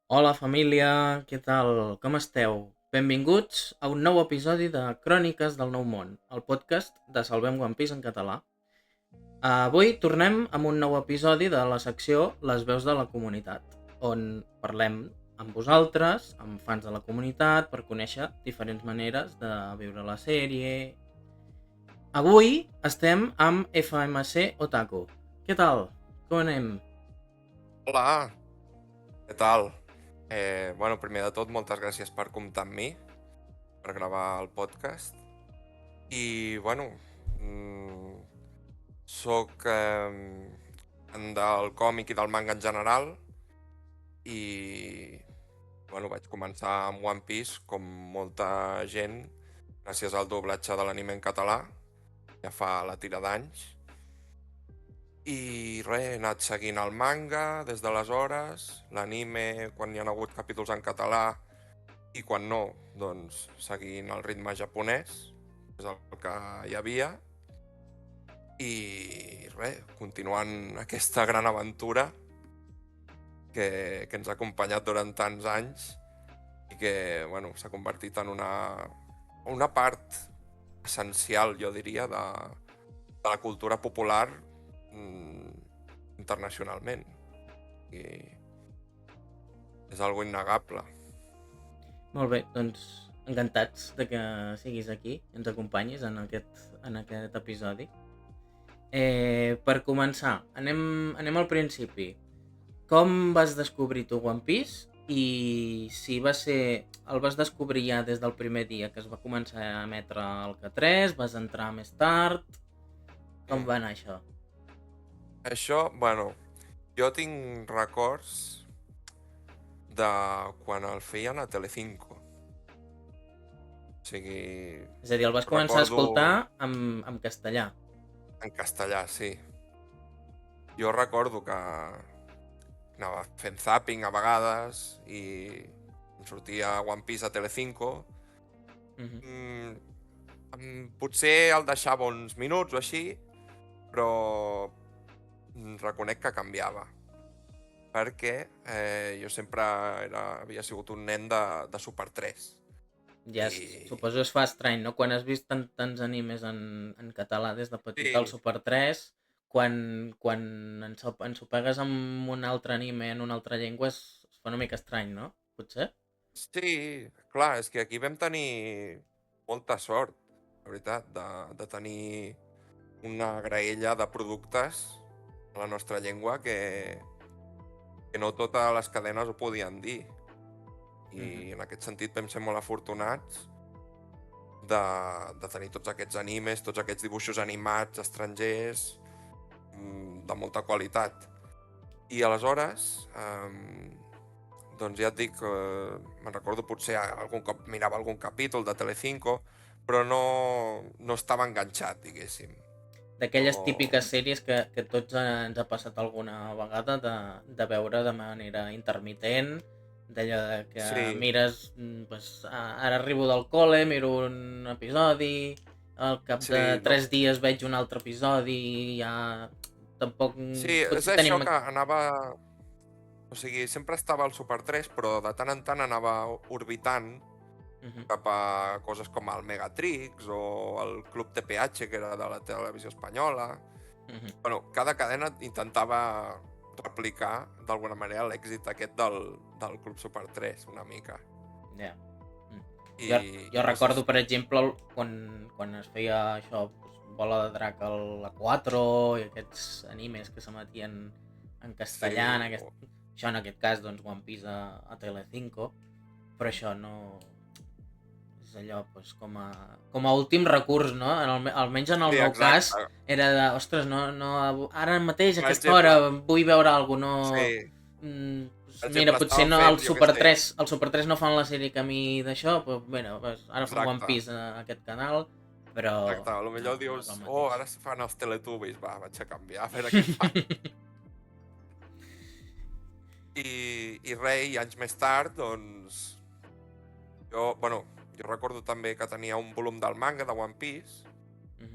Hola família, què tal? Com esteu? Benvinguts a un nou episodi de Cròniques del Nou Món, el podcast de Salvem One Piece en català. Avui tornem amb un nou episodi de la secció Les veus de la comunitat, on parlem amb vosaltres, amb fans de la comunitat, per conèixer diferents maneres de viure la sèrie. Avui estem amb FMC Otaku. Què tal? Com anem? Hola, què tal? Primer de tot, moltes gràcies per comptar amb mi, per gravar el podcast. I, soc fan del còmic i del manga en general i, vaig començar amb One Piece, com molta gent, gràcies al doblatge de l'anime en català, ja fa la tira d'anys. I res, he anat seguint el manga des d'aleshores, l'anime quan hi ha hagut capítols en català i quan no, doncs seguint el ritme japonès, és el que hi havia. I res, continuant aquesta gran aventura que ens ha acompanyat durant tants anys i que s'ha convertit en una part essencial, jo diria, de la cultura popular internacionalment. I és algo innegable. Molt bé, doncs encantats de que siguis aquí i ens acompanyis en aquest episodi. Per començar, anem al principi. Com vas descobrir tu One Piece i si el vas descobrir ja des del primer dia que es va començar a emetre al K3, vas entrar més tard, com va anar això? Això, jo tinc records de quan el feien a Telecinco. O sigui, És a dir, el vas començar a recordo escoltar en castellà. en castellà, sí. Jo recordo que anava fent zapping a vegades i em sortia One Piece a Telecinco. Potser el deixava uns minuts o així, però reconec que canviava. Perquè jo sempre havia sigut un nen de Super 3. Ja, suposo es fa estrany, no? Quan has vist tants animes en català des de petit al Sí, Super 3, quan ens ho pegues amb un altre anime en una altra llengua es fa una mica estrany, no? Potser? sí, clar, és que aquí vam tenir molta sort, la veritat, de tenir una graella de productes a la nostra llengua que no totes les cadenes ho podien dir. I en aquest sentit vam ser molt afortunats de tenir tots aquests animes, tots aquests dibuixos animats estrangers de molta qualitat. I aleshores, doncs ja et dic, me'n recordo potser algun cop mirava algun capítol de Telecinco, però no estava enganxat, diguéssim. D'aquelles No... típiques sèries que tots ens ha passat alguna vegada de veure de manera intermitent, d'allò de que Sí, mires, pues, ara arribo del col·le, miro un episodi, al cap de sí, no. 3 dies veig un altre episodi i ja tampoc Sí, és potser això tenim... que anava... O sigui, sempre estava al Super 3, però de tant en tant anava orbitant cap a coses com el Megatrix o el Club TPH, que era de la televisió espanyola. Cada cadena intentava replicar d'alguna manera l'èxit aquest del Club Super 3, una mica. Ja. Jo I no sé recordo, per exemple, quan es feia això, pues, Bola de Drac a la 4 i aquests animes que s'emetien en castellà, sí, això en aquest cas, doncs, One Piece a Telecinco, però això no... És allò, pues, com a últim recurs, no? Almenys en el sí, meu cas, exacte. era de, ostres, ara mateix, a Per aquesta hora, exemple, vull veure alguna cosa, no... sí, per Mira, exemple, potser estaven no, fent, jo què sé, el Super 3 no fan la sèrie que a mi d'això, però bueno, pues, ara fan One exacte, Piece a aquest canal, però exacte. A lo millor no és dius, el oh, mateix. ara es fan els Teletubbies, va, vaig a canviar, a veure què fan. I res, i anys més tard, doncs, jo recordo també que tenia un volum del manga de One Piece,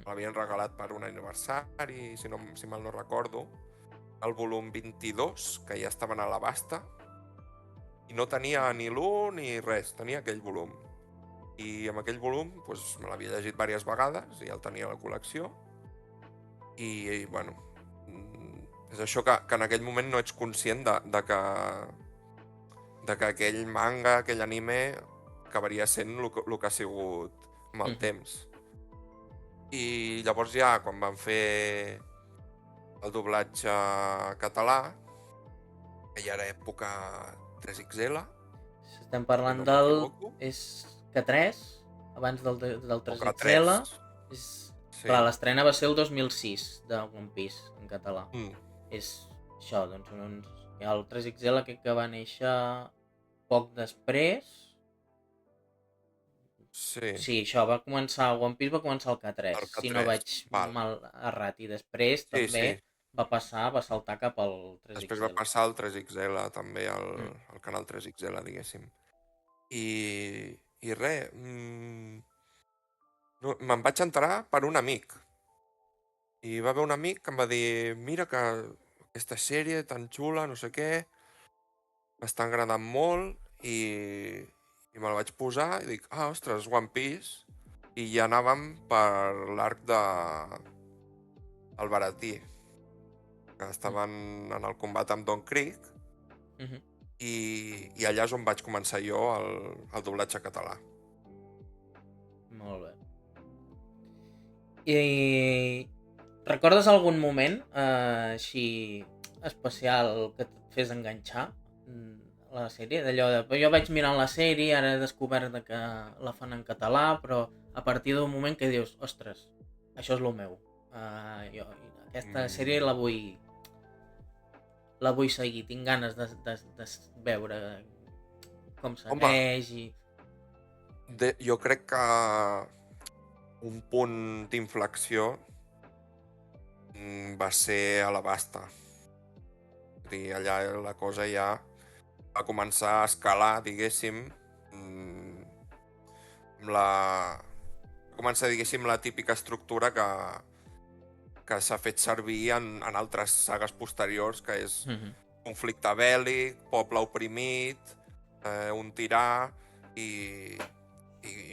l'havien regalat per un aniversari, si mal no recordo, el volum 22, que ja estaven a la basta, i no tenia ni l'1 ni res, tenia aquell volum. I amb aquell volum doncs, me l'havia llegit diverses vegades i el tenia a la col·lecció. I bueno, és això que en aquell moment no ets conscient de que aquell manga, aquell anime, acabaria sent el que ha sigut amb el temps. I llavors ja, quan van fer el doblatge català, que ja era època 3XL, Estem parlant no del... m'equivoco, És K3, abans del o 3XL. K3. És... Sí. Clar, l'estrena va ser el 2006 de One Piece en català. És això, doncs, el 3XL crec que va néixer poc després. Sí. Sí, això va començar, One Piece va començar al K3, El K3, si no vaig val. mal errat, i després també va saltar cap al 3XL. Després va passar al 3XL, també al canal 3XL, diguéssim. I res, no, me'n vaig enterar per un amic. I va haver un amic que em va dir, mira que aquesta sèrie tan xula, no sé què, m'està agradant molt i me la vaig posar i dic, ostres, One Piece. I ja anàvem per l'arc de el Baratí, que estaven en el combat amb Don Krieg, i allà és on vaig començar jo el doblatge català. Molt bé. I recordes algun moment així especial que et fes enganxar a la sèrie? D'allò de, jo vaig mirant la sèrie, ara he descobert que la fan en català, però a partir d'un moment que dius, ostres, això és el meu. Jo aquesta sèrie la vull seguir, tinc ganes de veure com segueix i... Jo crec que un punt d'inflexió va ser a la Basta. I allà la cosa ja va començar a escalar, diguéssim, va començar, diguéssim, la típica estructura que s'ha fet servir en altres sagues posteriors, que és conflicte bèl·lic, poble oprimit, un tirà i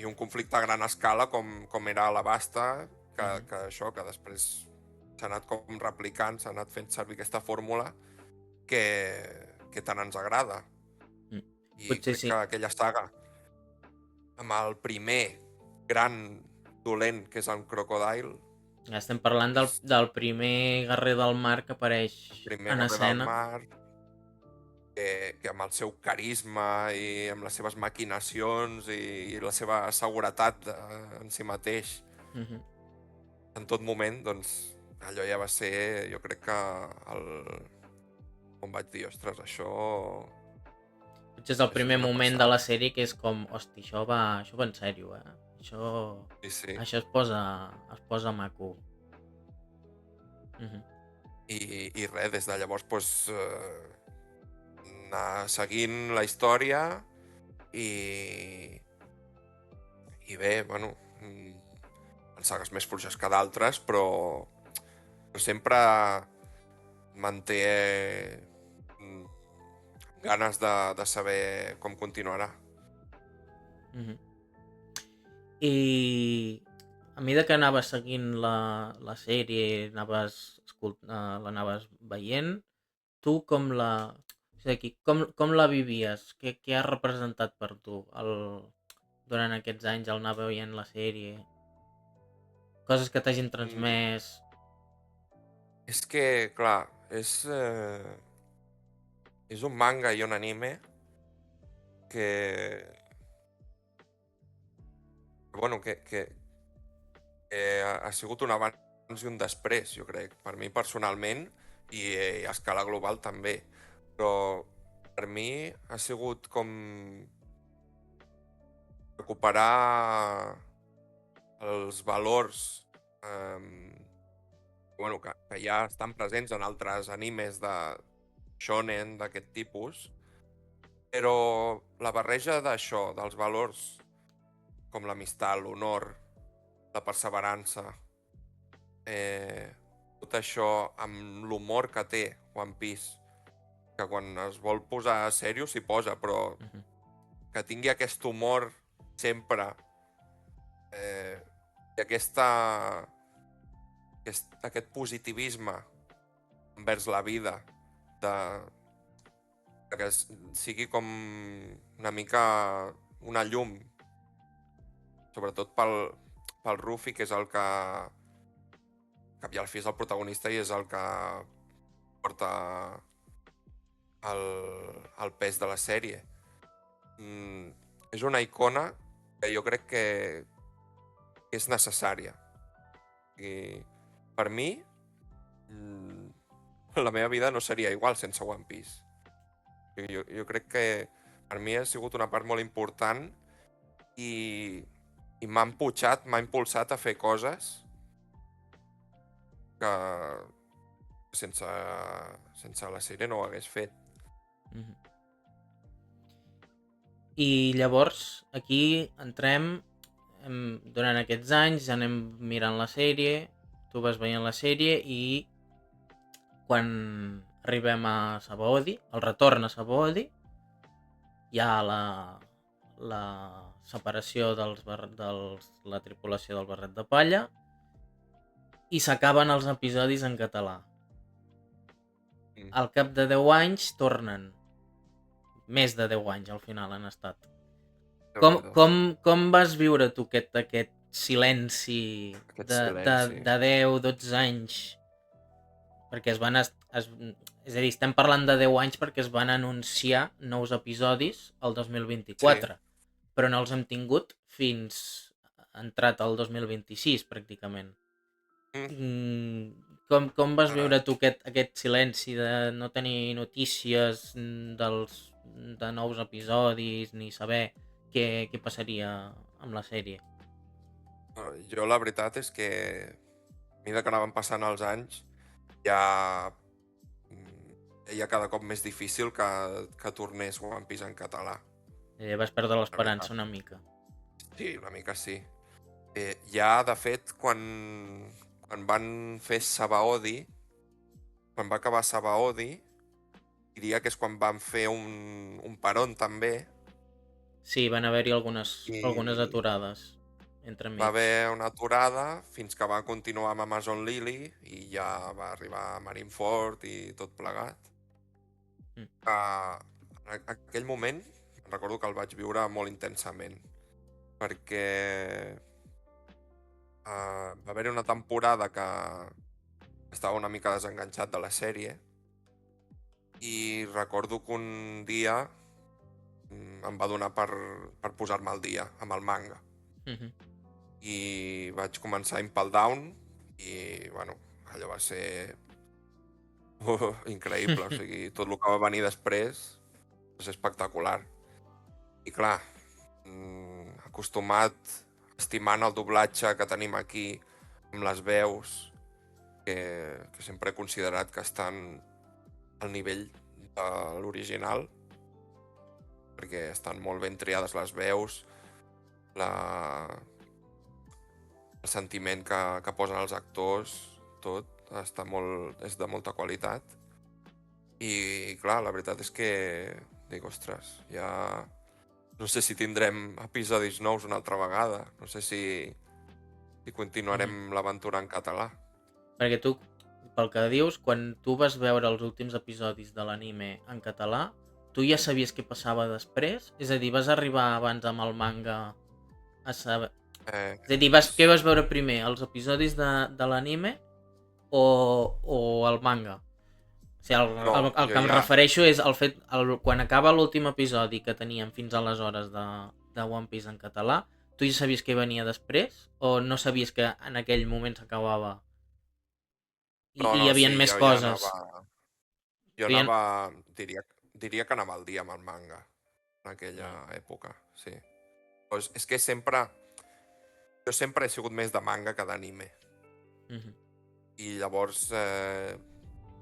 un conflicte a gran escala com era a la Basta, que això, que després s'ha anat com replicant, s'ha anat fent servir aquesta fórmula que tant ens agrada. I potser crec que aquella saga, amb el primer gran dolent, que és en Crocodile... Estem parlant del primer guerrer del mar que apareix en escena. Que amb el seu carisma i amb les seves maquinacions i la seva seguretat en si mateix, en tot moment, doncs, allò ja va ser, jo crec que on vaig dir, ostres, això... Potser és el primer moment de la sèrie que és com, hosti, això va en sèrio, Això es posa maco. I res, des de llavors, doncs, anar seguint la història i bé, bueno, en sagues més fluixes que d'altres, però sempre manté ganes de saber com continuarà. I a mesura que anaves seguint la sèrie, l'anaves veient, tu com la vivies? Què ha representat per tu durant aquests anys al anar veient la sèrie? Coses que t'hagin transmès... És que, clar, és un manga i un anime que ha sigut un abans i un després, jo crec, per mi personalment i a escala global també. Però per mi ha sigut com recuperar els valors que ja estan presents en altres animes de shonen d'aquest tipus, però la barreja d'això, dels valors com l'amistat, l'honor, la perseverança, tot això amb l'humor que té One Piece, que quan es vol posar seriós s'hi posa, però que tingui aquest humor sempre i aquest positivisme envers la vida, que sigui com una mica una llum, sobretot pel Rufi, que és el que cap i al fi és el protagonista i és el que porta el pes de la sèrie. És una icona que jo crec que és necessària. I per mi, la meva vida no seria igual sense One Piece. Jo crec que per mi ha sigut una part molt important i m'ha impulsat a fer coses que sense la sèrie no ho hagués fet. I llavors aquí entrem, durant aquests anys ja anem mirant la sèrie, tu vas veient la sèrie i quan arribem a Sabaody, el retorn a Sabaody, hi ha la separació de la tripulació del Barret de Palla i s'acaben els episodis en català. Al cap de 10 anys tornen. Més de 10 anys al final han estat. Com vas viure tu aquest silenci de 10-12 anys? Perquè és a dir, estem parlant de 10 anys perquè es van anunciar nous episodis el 2024, però no els hem tingut fins entrat el 2026 pràcticament. Com vas viure tu aquest silenci de no tenir notícies de nous episodis ni saber què passaria amb la sèrie? Jo la veritat és que a mesura que anaven passant els anys ja cada cop més difícil que tornés One Piece en català. Vas perdre l'esperança una mica. Sí, una mica sí. Ja, de fet, quan van fer Sabaody, quan va acabar Sabaody, diria que és quan van fer un peron també. Sí, van haver-hi algunes aturades entre mig. Va haver una aturada fins que va continuar amb Amazon Lily i ja va arribar Marineford i tot plegat. En aquell moment recordo que el vaig viure molt intensament perquè va haver-hi una temporada que estava una mica desenganxat de la sèrie i recordo que un dia em va donar per posar-me al dia amb el manga. I vaig començar Impel Down i, bueno, allò va ser increïble. O sigui, tot el que va venir després va ser espectacular. I clar, acostumat, estimant el doblatge que tenim aquí, amb les veus, que sempre he considerat que estan al nivell de l'original, perquè estan molt ben triades les veus, el sentiment que posen els actors, tot és de molta qualitat. I clar, la veritat és que dic, ostres, ja no sé si tindrem episodis nous una altra vegada, no sé si continuarem l'aventura en català. Perquè tu, pel que dius, quan tu vas veure els últims episodis de l'anime en català, tu ja sabies què passava després? És a dir, vas arribar abans amb el manga a saber... És a dir, què vas veure primer, els episodis de l'anime o el manga? O sigui, el que em refereixo és el fet, quan acaba l'últim episodi que teníem fins aleshores de One Piece en català, tu ja sabies què venia després o no sabies que en aquell moment s'acabava i hi havia més coses? Jo anava, diria que anava al dia amb el manga en aquella època, sí. Pues és que jo sempre he sigut més de manga que d'anime. I llavors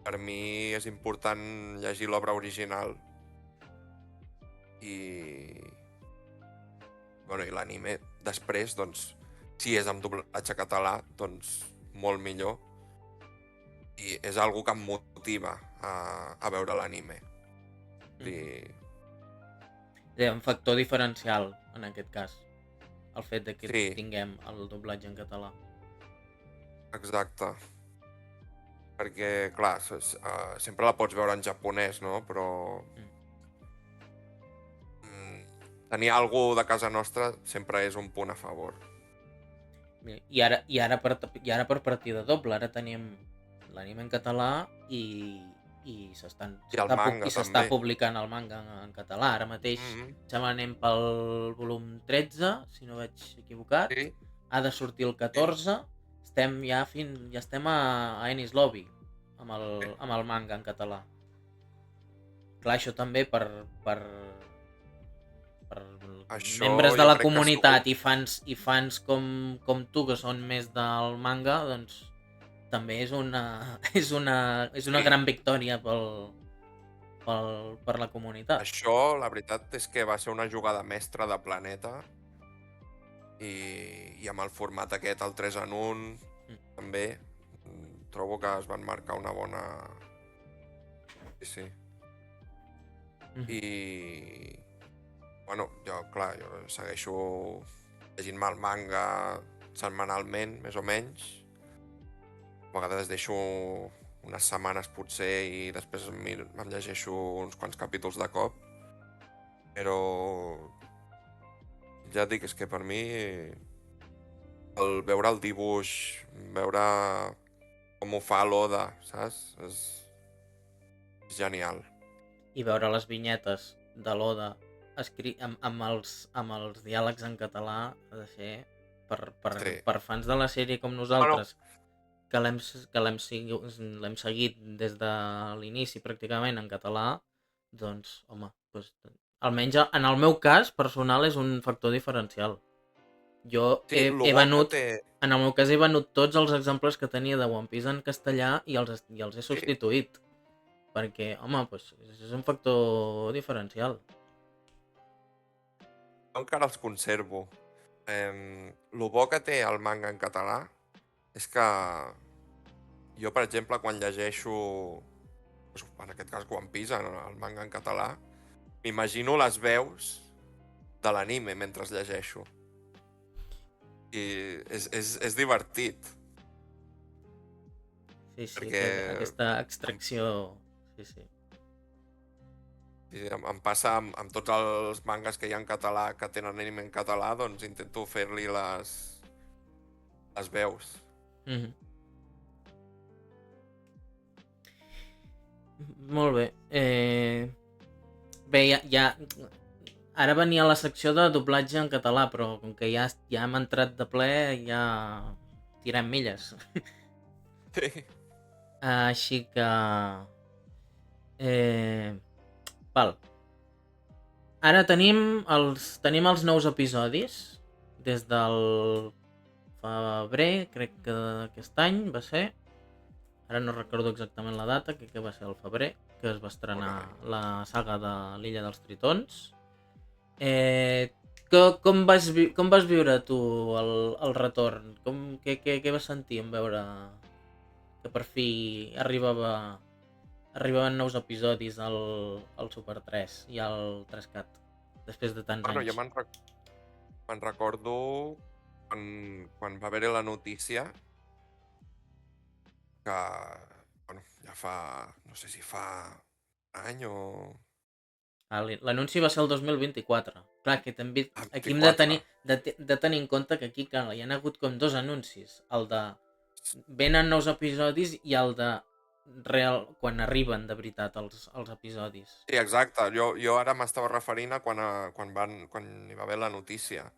per mi és important llegir l'obra original i l'anime després, doncs, si és amb doblatge català, doncs molt millor. I és algo que em motiva a veure l'anime. És un factor diferencial, en aquest cas, el fet de que Sí, tinguem el doblatge en català. exacte. Perquè, clar, sempre la pots veure en japonès, no? Però tenir algú de casa nostra sempre és un punt a favor. I ara per partida doble, ara tenim l'anime en català i I el manga, s'està també. publicant el manga en català. Ara mateix sembla anem pel volum 13, si no vaig equivocat. Sí, Ha de sortir el 14. Ja estem a Enies Lobby amb el manga en català. Clar, això també per això membres de jo la crec que ha comunitat sigut... i fans com tu, que són més del manga, doncs també és una Sí, gran victòria per la comunitat. això, la veritat és que va ser una jugada mestra de Planeta i amb el format aquest, el 3 en 1, també trobo que es van marcar una bona... Sí. I... Bueno, jo segueixo llegint-me el manga setmanalment, més o menys. A vegades deixo unes setmanes potser i després me'n llegeixo uns quants capítols de cop. Però ja et dic, és que per mi veure el dibuix, veure com ho fa l'Oda, saps? És genial. I veure les vinyetes de l'Oda amb els diàlegs en català ha de ser Sí. per fans de la sèrie com nosaltres, que l'hem seguit des de l'inici pràcticament en català, doncs, home, almenys en el meu cas personal és un factor diferencial. Jo Sí, he bo que venut, té... en el meu cas he venut tots els exemples que tenia de One Piece en castellà i els he substituït. Perquè, home, és un factor diferencial. Jo encara els conservo. Lo bo que té el manga en català és que jo, per exemple, quan llegeixo, en aquest cas One Piece, el manga en català, m'imagino les veus de l'anime mentre llegeixo. I és divertit. Sí, Perquè... aquesta extracció... Sí. Sí, em passa amb tots els mangas que hi ha en català, que tenen anime en català, doncs intento fer-li les veus. Molt bé. Bé, ara venia la secció de doblatge en català, però com que ja hem entrat de ple, ja tirem milles. Sí. Així que... val. Ara tenim els nous episodis des del febrer, crec que aquest any va ser. Ara no recordo exactament la data, crec que va ser el febrer, que es va estrenar la saga de l'Illa dels Tritons. Com vas viure tu el retorn? Què vas sentir en veure que per fi arribaven nous episodis al Super 3 i al 3CAT després de tants anys? Jo me'n recordo quan va haver-hi la notícia que, ja fa, no sé si fa un any o... L'anunci va ser el 2024. Clar, que també aquí hem de tenir en compte que aquí hi ha hagut com dos anuncis. El de venen nous episodis i el de quan arriben de veritat els episodis. Sí, exacte. Jo ara m'estava referint a quan hi va haver la notícia.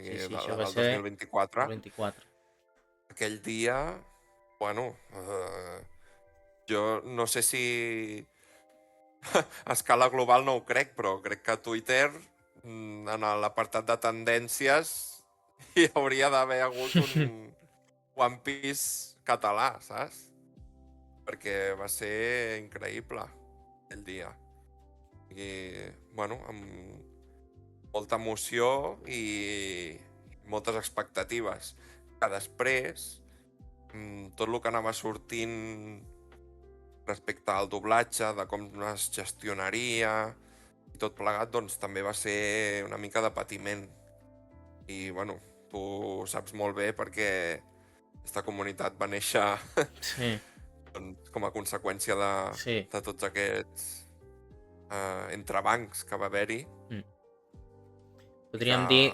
Sí, Del això va ser 2024. el 24. Aquell dia, jo no sé si a escala global no ho crec, però crec que a Twitter, en l'apartat de tendències, hi hauria d'haver hagut un One Piece català, saps? Perquè va ser increïble aquell dia. I, amb molta emoció i moltes expectatives. Que després, tot el que anava sortint respecte al doblatge, de com es gestionaria i tot plegat, doncs també va ser una mica de patiment. I, bueno, tu saps molt bé perquè aquesta comunitat va néixer Sí, doncs, com a conseqüència sí. de tots aquests entrebancs que va haver-hi Mm. i que... Podríem dir,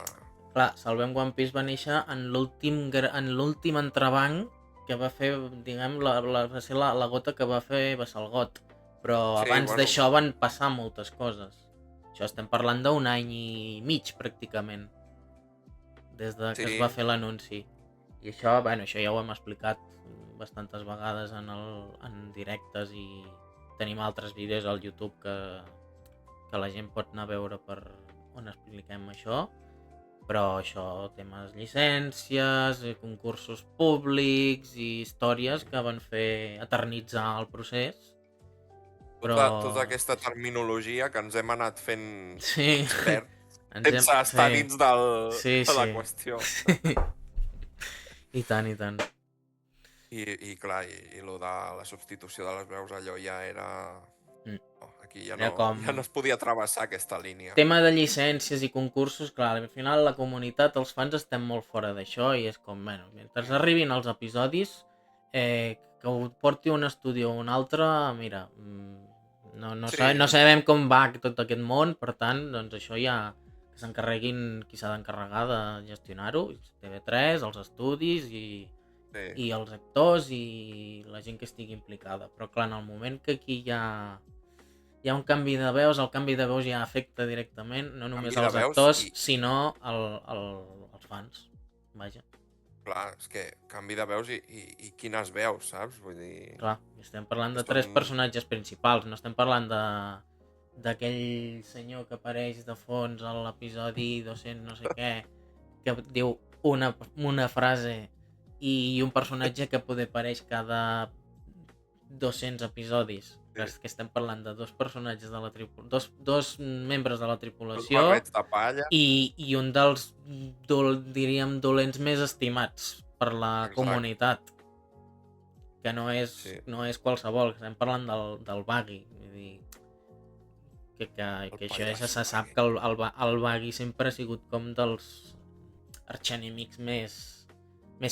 clar, Salvem One Piece va néixer en l'últim entrebanc que va fer, diguem, va ser la gota que va fer vessar el got. Però Sí, abans bueno, d'això van passar moltes coses. Això estem parlant d'un any i mig, pràcticament, des de que es va sí, fer l'anunci. I això, bueno, això ja ho hem explicat bastantes vegades en directes i tenim altres vídeos al YouTube que la gent pot anar a veure per on expliquem això. Però això, temes llicències, concursos públics i històries que van fer eternitzar el procés. tota Però aquesta terminologia que ens hem anat fent sí, experts sense estar sí, dins sí, de la sí. qüestió. I tant, i tant. I clar, i lo de la substitució de les veus, allò ja era... Mm. Oh, aquí ja Era com... ja no es podia travessar aquesta línia. Tema de llicències i concursos, clar, al final la comunitat, els fans estem molt fora d'això i és com, bueno, mentre arribin els episodis, que ho porti un estudi o un altre, mira, no Sí, sabem com va tot aquest món, per tant, doncs això ja que s'encarreguin qui s'ha d'encarregar de gestionar-ho, TV3, els estudis sí. i els actors i la gent que estigui implicada. Però clar, en el moment que aquí hi ha un canvi de veus, el canvi de veus ja afecta directament no només Canvi de als veus actors, i, sinó als fans. Vaja, clar, és que canvi de veus i quines veus, saps? Vull dir... clar, estem parlant de Són... 3 personatges principals, no estem parlant d'aquell senyor que apareix de fons a l'episodi 200 no sé què, que diu una frase i un personatge que poder apareix cada 200 episodis. Sí. Que estem parlant de dos personatges de la dos membres de la Dos tripulació barrets de palla. i un dels, diríem, dolents més estimats per la Exacte. comunitat, que no és, Sí. no és qualsevol, estem parlant del Baggy, vull dir, que això ja pallasso se sap que el Baggy sempre ha sigut com dels arxenemics més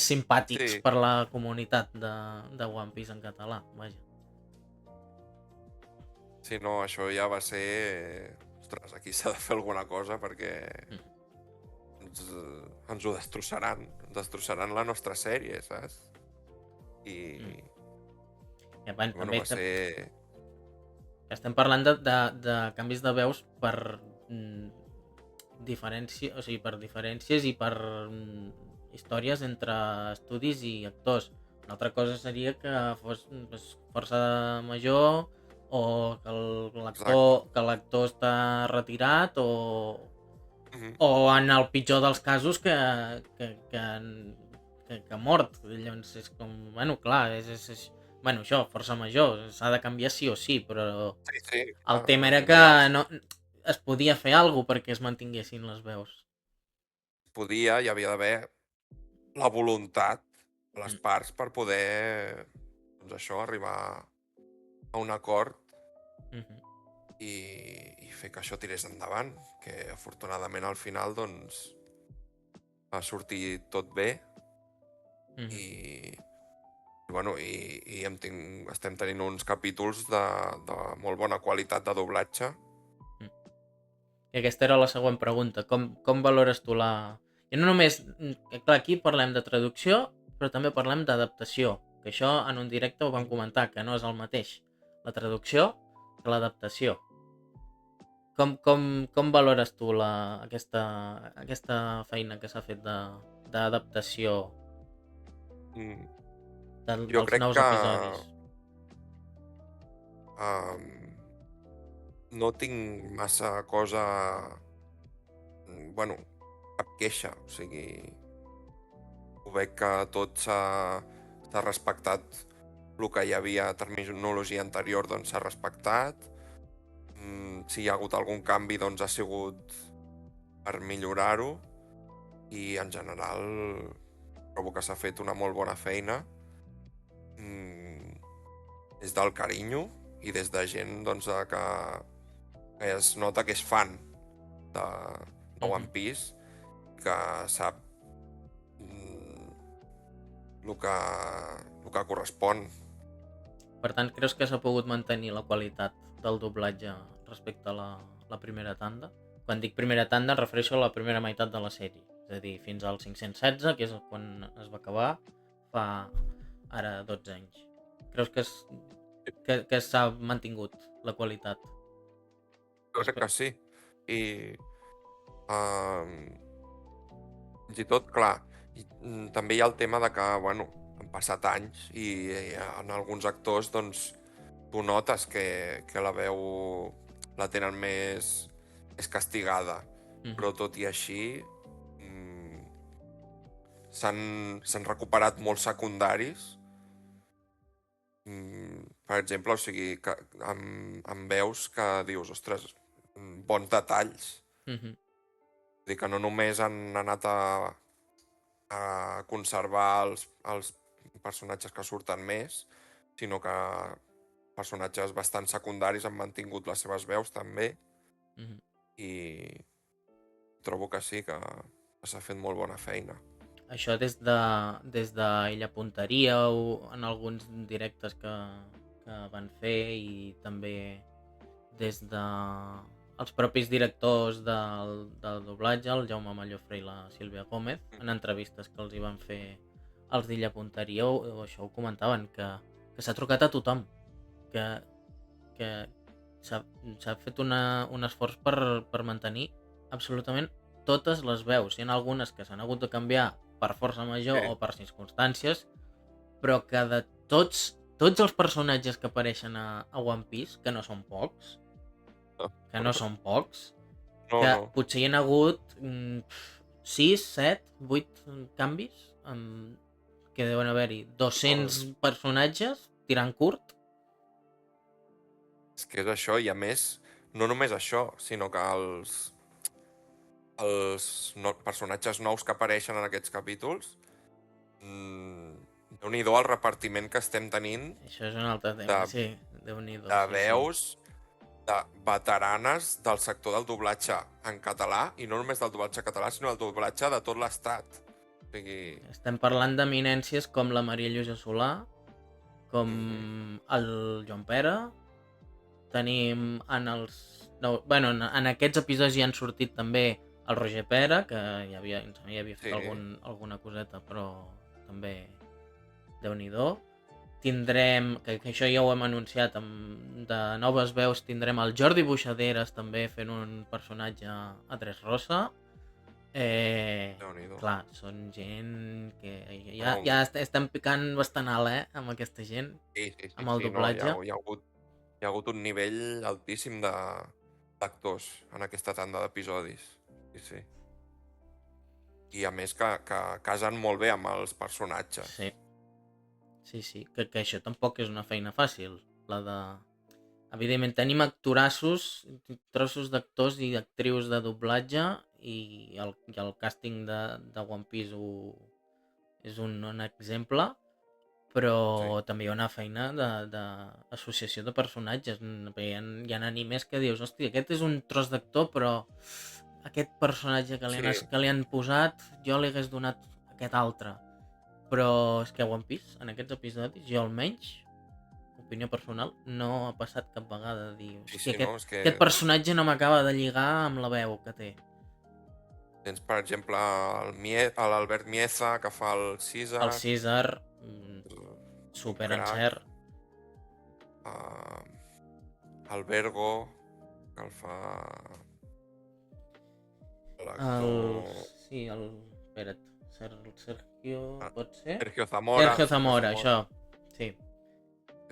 simpàtics Sí. per la comunitat de One Piece en català, vaja. Si no, això ja va ser... Ostres, aquí s'ha de fer alguna cosa perquè ens ho destrossaran. Destrossaran la nostra sèrie, saps? I... Ja, bueno, Bueno, també va ser... estem parlant de canvis de veus per diferència, o sigui, per diferències i per històries entre estudis i actors. Una altra cosa seria que fos força major o que l'actor està retirat o en el pitjor dels casos que ha mort. Llavors és com, bueno, clar, bueno, això, força major, s'ha de canviar sí o sí, però Sí. el tema era que no, es podia fer alguna cosa perquè es mantinguessin les veus. Podia, hi havia d'haver la voluntat de les parts per poder, doncs això, arribar a un acord i fer que això tirés endavant, que afortunadament al final, doncs, va sortir tot bé i bueno, i estem tenint uns capítols de molt bona qualitat de doblatge. I aquesta era la següent pregunta. Com valores tu la... I no només... Clar, aquí parlem de traducció, però també parlem d'adaptació. Que això en un directe ho vam comentar, que no és el mateix la traducció que l'adaptació. Com valores tu aquesta feina que s'ha fet d'adaptació dels nous episodis? No tinc massa cosa... Bueno, cap queixa, o sigui... Ho veig que tot s'ha respectat el que hi havia a terminologia anterior, doncs s'ha respectat. Si hi ha hagut algun canvi, doncs ha sigut per millorar-ho. I en general trobo que s'ha fet una molt bona feina. des del carinyo i des de gent doncs, que es nota que és fan de One Piece, que sap el que correspon. Per tant, creus que s'ha pogut mantenir la qualitat del doblatge respecte a la primera tanda? Quan dic primera tanda em refereixo a la primera meitat de la sèrie, és a dir, fins al 516, que és quan es va acabar fa ara 12 anys. Creus que s'ha mantingut la qualitat? Jo crec que sí. I fins i tot, clar, també hi ha el tema de que, bueno, han passat anys i en alguns actors, doncs, tu notes que la veu la tenen més castigada. Però tot i així s'han recuperat molts secundaris. Per exemple, o sigui, que amb veus que dius, ostres, bons detalls. Mhm. Vull dir que no només han anat a conservar els personatges que surten més, sinó que personatges bastant secundaris han mantingut les seves veus també, Mhm. i trobo que sí, que s'ha fet molt bona feina. Això des de Illa Punteria o en alguns directes que van fer, i també des de els propis directors del doblatge, el Jaume Mallofré i la Sílvia Gómez, en entrevistes que els hi van fer els d'Illa Punteria, o això ho comentaven, que s'ha trucat a tothom, que s'ha fet un esforç per mantenir absolutament totes les veus. Hi ha algunes que s'han hagut de canviar per força major o per circumstàncies, però que de tots els personatges que apareixen a One Piece, que no són pocs, que No. potser hi ha hagut 6, 7, 8 canvis, que deuen haver-hi 200 personatges tirant curt. És que és això, i a més, no només això, sinó que els personatges nous que apareixen en aquests capítols, déu-n'hi-do el repartiment que estem tenint Això és un altre tema, sí, Déu-n'hi-do. de veus de veteranes del sector del doblatge en català, i no només del doblatge català, sinó del doblatge de tot l'estat. O sigui... Estem parlant d'eminències com la Maria Lluïsa Solà, com el Joan Pere. Tenim en els... No, bueno, en aquests episodis ja han sortit també el Roger Pere, que ja havia fet alguna coseta, però també Déu-n'hi-do. Tindrem, que això ja ho hem anunciat, de noves veus tindrem el Jordi Buixaderes també fent un personatge a Dressrosa. Clar, són gent que ja estem picant bastant alt, amb aquesta gent, amb el doblatge. No, hi ha hagut un nivell altíssim d'actors en aquesta tanda d'episodis. Sí. I a més que casen molt bé amb els personatges. Sí, que això tampoc és una feina fàcil, la de... Evidentment tenim actorassos, trossos d'actors i actrius de doblatge, i el càsting de One Piece és un exemple, però també hi ha una feina d'associació de personatges. Hi ha animes que dius, hòstia, aquest és un tros d'actor, però aquest personatge que li han posat, jo li hagués donat aquest altre. Però és que a One Piece, en aquests episodis, jo almenys, opinió personal, no ha passat cap vegada de dir, hòstia, aquest personatge no m'acaba de lligar amb la veu que té. Tens, per exemple, l'Albert Mieza, que fa el César. El César, super encert. El Vergo, que el fa... Sí, espera't, Sergio, pot ser? Sergio Zamora. Sergio Zamora, això, sí.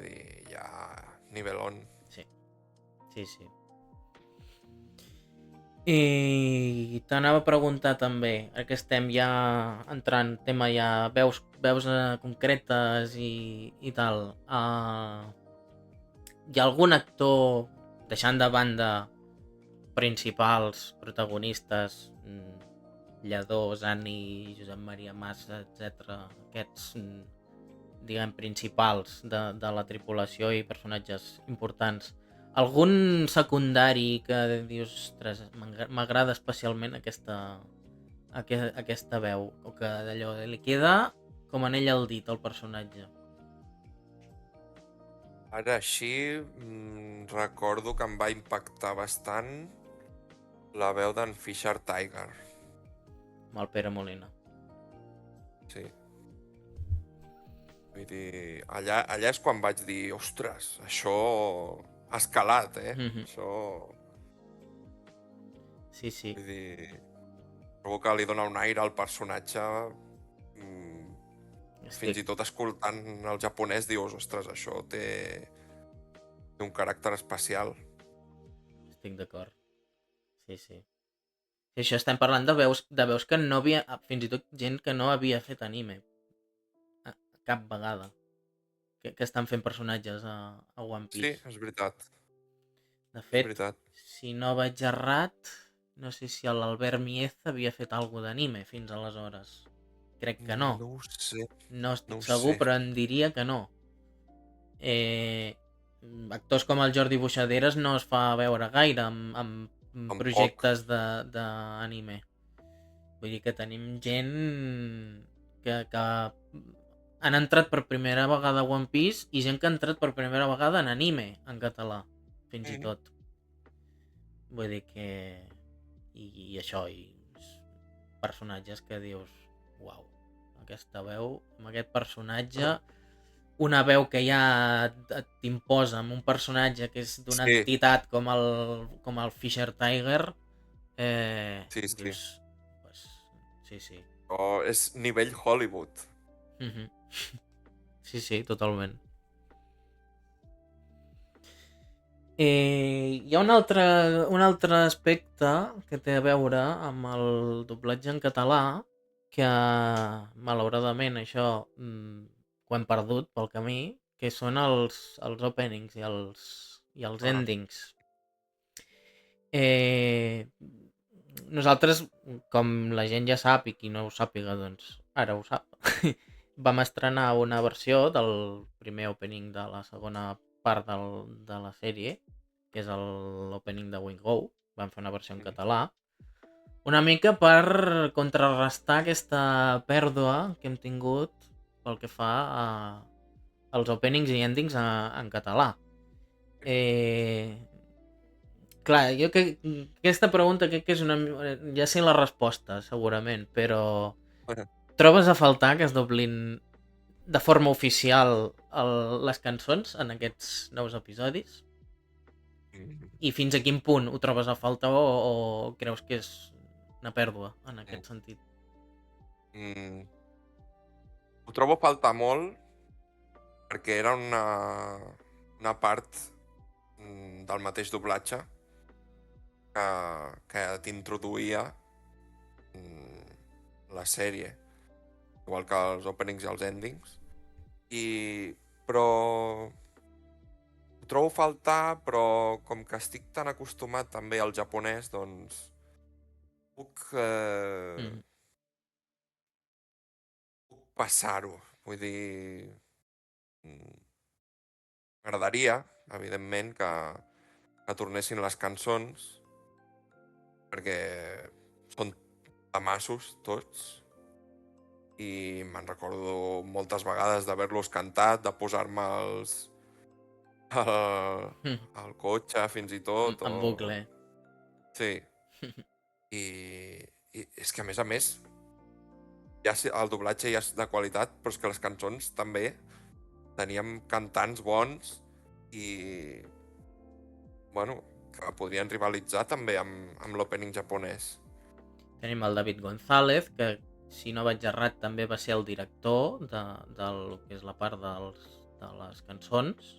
I ja, nivelón. Sí. I t'anava a preguntar també, que estem ja entrant tema ja veus concretes i tal. Hi ha algun actor, deixant de banda principals, protagonistes, Lledó, Zani, Josep Maria Massa, etc. Aquests diguem, principals de la tripulació i personatges importants. Algun secundari que dius, ostres, m'agrada especialment aquesta veu, o que d'allò li queda com anell al dit al personatge? Ara així, recordo que em va impactar bastant la veu d'en Fisher Tiger. Amb el Pere Molina. Sí. Vull dir, allà és quan vaig dir, ostres, això ha escalat, Això, Sí, sí. vull dir, trobo que li dona un aire al personatge, fins i tot escoltant el japonès dius, ostres, això té un caràcter especial. Estic d'acord. Sí, sí. I això estem parlant de veus que no havia... Fins i tot gent que no havia fet anime. Cap vegada. Que estan fent personatges a One Sí, Piece. és veritat. De És fet, veritat. si no vaig errat, no sé si l'Albert Mieza havia fet alguna d'anime fins aleshores. Crec que no. No ho sé. No estic No ho segur, sé. però em diria que no. Actors com el Jordi Buixaderes no es fa veure gaire amb Tampoc. projectes d'anime. Vull dir que tenim gent que han entrat per primera vegada a One Piece i gent que ha entrat per primera vegada en anime en català, fins i tot. Vull dir que... I això, i personatges que dius, uau, aquesta veu, amb aquest personatge, una veu que ja t'imposa amb un personatge que és d'una entitat com el Fisher Tiger, Sí. dius, pues, sí. Però és nivell Hollywood. Sí, totalment. Hi ha un altre aspecte que té a veure amb el doblatge en català, que malauradament això ho hem perdut pel camí, que són els openings i els endings. Nosaltres, com la gent ja sap, i qui no ho sàpiga, doncs ara ho sap, vam estrenar una versió del primer opening de la segona part de la sèrie, que és l'opening de Wing Go. Vam fer una versió en català, una mica per contrarrestar aquesta pèrdua que hem tingut pel que fa als openings i endings en català. Clar, jo que aquesta pregunta crec que és ja sé la resposta, segurament, però trobes a faltar que es doblin de forma oficial les cançons en aquests nous episodis? I fins a quin punt ho trobes a falta o creus que és una pèrdua en aquest sentit? Ho trobo a faltar molt perquè era una part del mateix doblatge que t'introduïa la sèrie, igual que els openings i els endings, però ho trobo a faltar, però com que estic tan acostumat també al japonès, doncs puc passar-ho. Vull dir, m'agradaria, evidentment, que tornessin les cançons, perquè són tamassos tots, i me'n recordo moltes vegades d'haver-los cantat, de posar-me al cotxe fins i tot. En bucle. Sí. I és que, a més, ja el doblatge ja és de qualitat, però és que les cançons també teníem cantants bons i, bueno, que podrien rivalitzar també amb l'opening japonès. Tenim el David González, que, si no vaig errat, també va ser el director del que és la part de les cançons.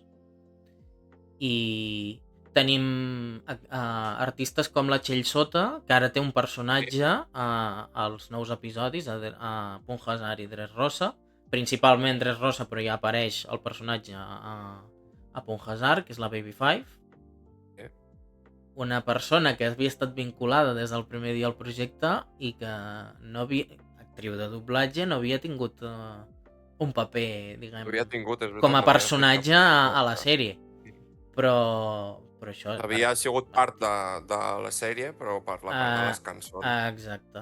I tenim artistes com la Txell Sota, que ara té un personatge als nous episodis, a Punjasar i Dressrosa. Principalment Dressrosa, però ja apareix el personatge a Punjasar, que és la Baby Five. Una persona que havia estat vinculada des del primer dia al projecte i que no havia, actriu de doblatge, no havia tingut un paper, diguem, Havia tingut, és com veritat, a no m'havia fixat. personatge a la sèrie. Però això... Havia sigut part de la sèrie, però per la part de les cançons. Exacte.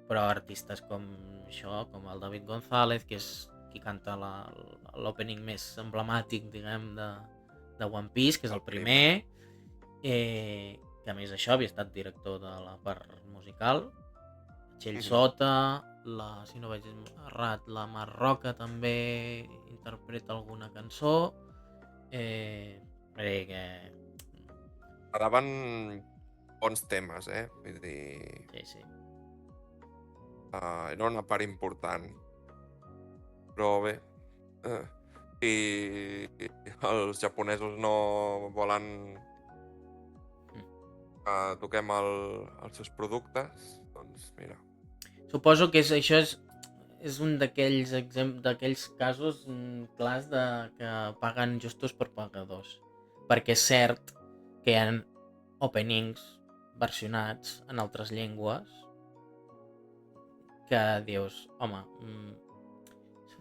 Però artistes com això, com el David González, que és qui canta l'opening més emblemàtic, diguem, de One Piece, que és el primer, que a més això havia estat director de la part musical, Txell Sota, si no vaig errat, la Mar Roca també interpreta alguna cançó, que... Paraven bons temes, vull dir... Sí. Era una part important. Però bé, si els japonesos no volen que toquem els seus productes, doncs mira. Suposo que això és un d'aquells casos clars de que paguen justos per pagadors. Perquè és cert que hi ha openings versionats en altres llengües que dius, home,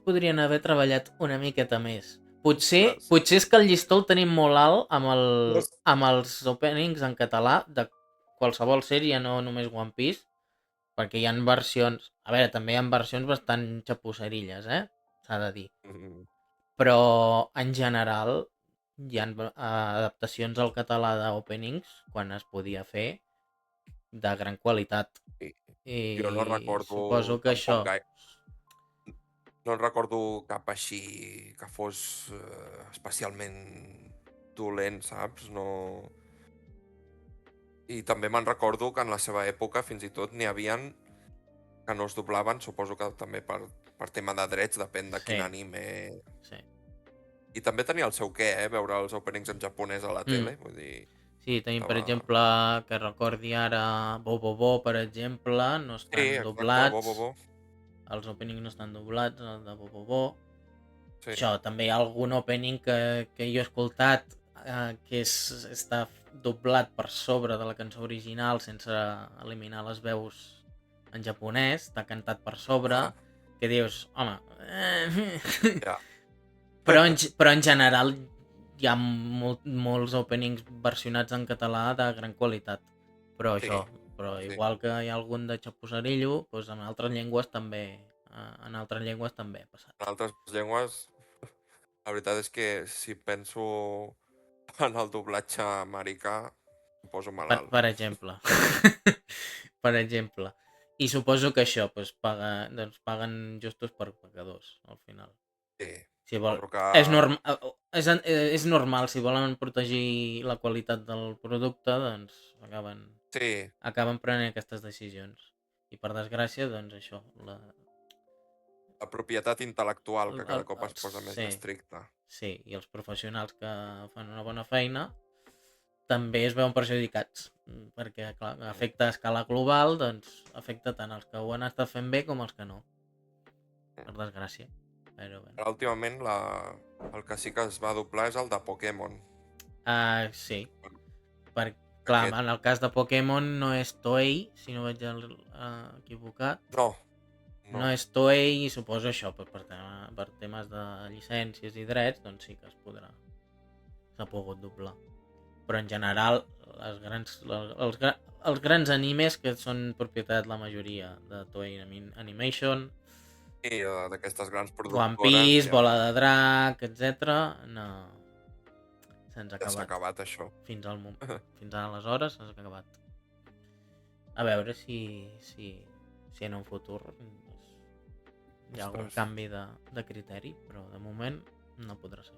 podrien haver treballat una miqueta més. Potser és que el llistó el tenim molt alt amb els openings en català de qualsevol sèrie, no només One Piece, perquè hi ha versions... A veure, també hi ha versions bastant xapusserilles, s'ha de dir. Però, en general, hi ha adaptacions al català d'openings quan es podia fer de gran qualitat. Jo no recordo... Suposo que això... No en recordo cap així que fos especialment dolent, saps? No... I també me'n recordo que en la seva època fins i tot n'hi havien que no es doblaven, suposo que també per tema de drets, depèn de quin anime. Sí. I també tenia el seu què, veure els openings en japonès a la tele, vull dir... Sí, tenim, per exemple, que recordi ara Bo, per exemple, no estan doblats. Bo. Els openings no estan doblats, el de Bo. Sí. Això, també hi ha algun opening que jo he escoltat que està doblat per sobre de la cançó original sense eliminar les veus en japonès, està cantat per sobre, que dius, home... Ja. Però en general hi ha molts openings versionats en català de gran qualitat. Però això, igual que hi ha algun de xapusserillo, doncs en altres llengües també ha passat. En altres llengües, la veritat és que si penso en el doblatge americà, em poso malalt. Per exemple. Per exemple. I suposo que això, doncs, paguen justos per pecadors, al final. Sí. Si és normal, si volen protegir la qualitat del producte, doncs acaben prenent aquestes decisions. I per desgràcia, doncs això, la propietat intel·lectual, que cada cop es posa més estricta. Sí, i els professionals que fan una bona feina també es veuen perjudicats, perquè clar, afecta a escala global, doncs afecta tant els que ho han estat fent bé com els que no. Per desgràcia. Però últimament el que sí que es va doblar és el de Pokémon. Sí. Clar, en el cas de Pokémon no és Toei, si no vaig equivocat. No és Toei i suposo això, per temes de llicències i drets, doncs sí que s'ha pogut doblar. Però en general els grans animes que són propietat la majoria de Toei Animation, i d'aquestes grans productores, One Piece, Bola de Drac, etc. No, se'ns ha acabat. Ja s'ha acabat això. Fins aleshores s'ha acabat. A veure si en un futur hi ha algun canvi de criteri, però de moment no podrà ser.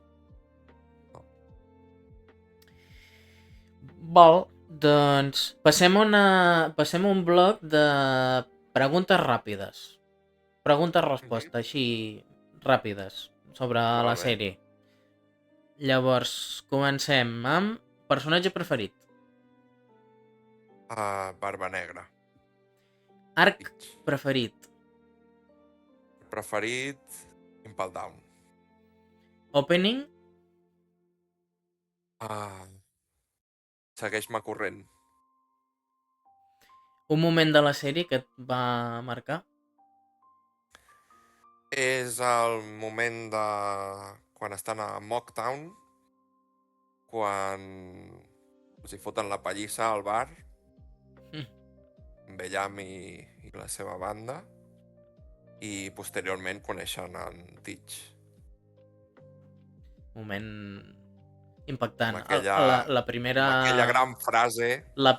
Val, doncs passem a un bloc de preguntes ràpides. Preguntes-resposta, així ràpides, sobre la sèrie. Llavors, comencem amb personatge preferit. Barba Negra. Arc preferit. Preferit, Impel Down. Opening. Segueix-me corrent. Un moment de la sèrie que et va marcar. És el moment de... quan estan a Mocktown, quan els hi foten la pallissa al bar, amb Bellamy i la seva banda, i posteriorment coneixen en Teach. Moment impactant. Amb aquella Primera gran frase. el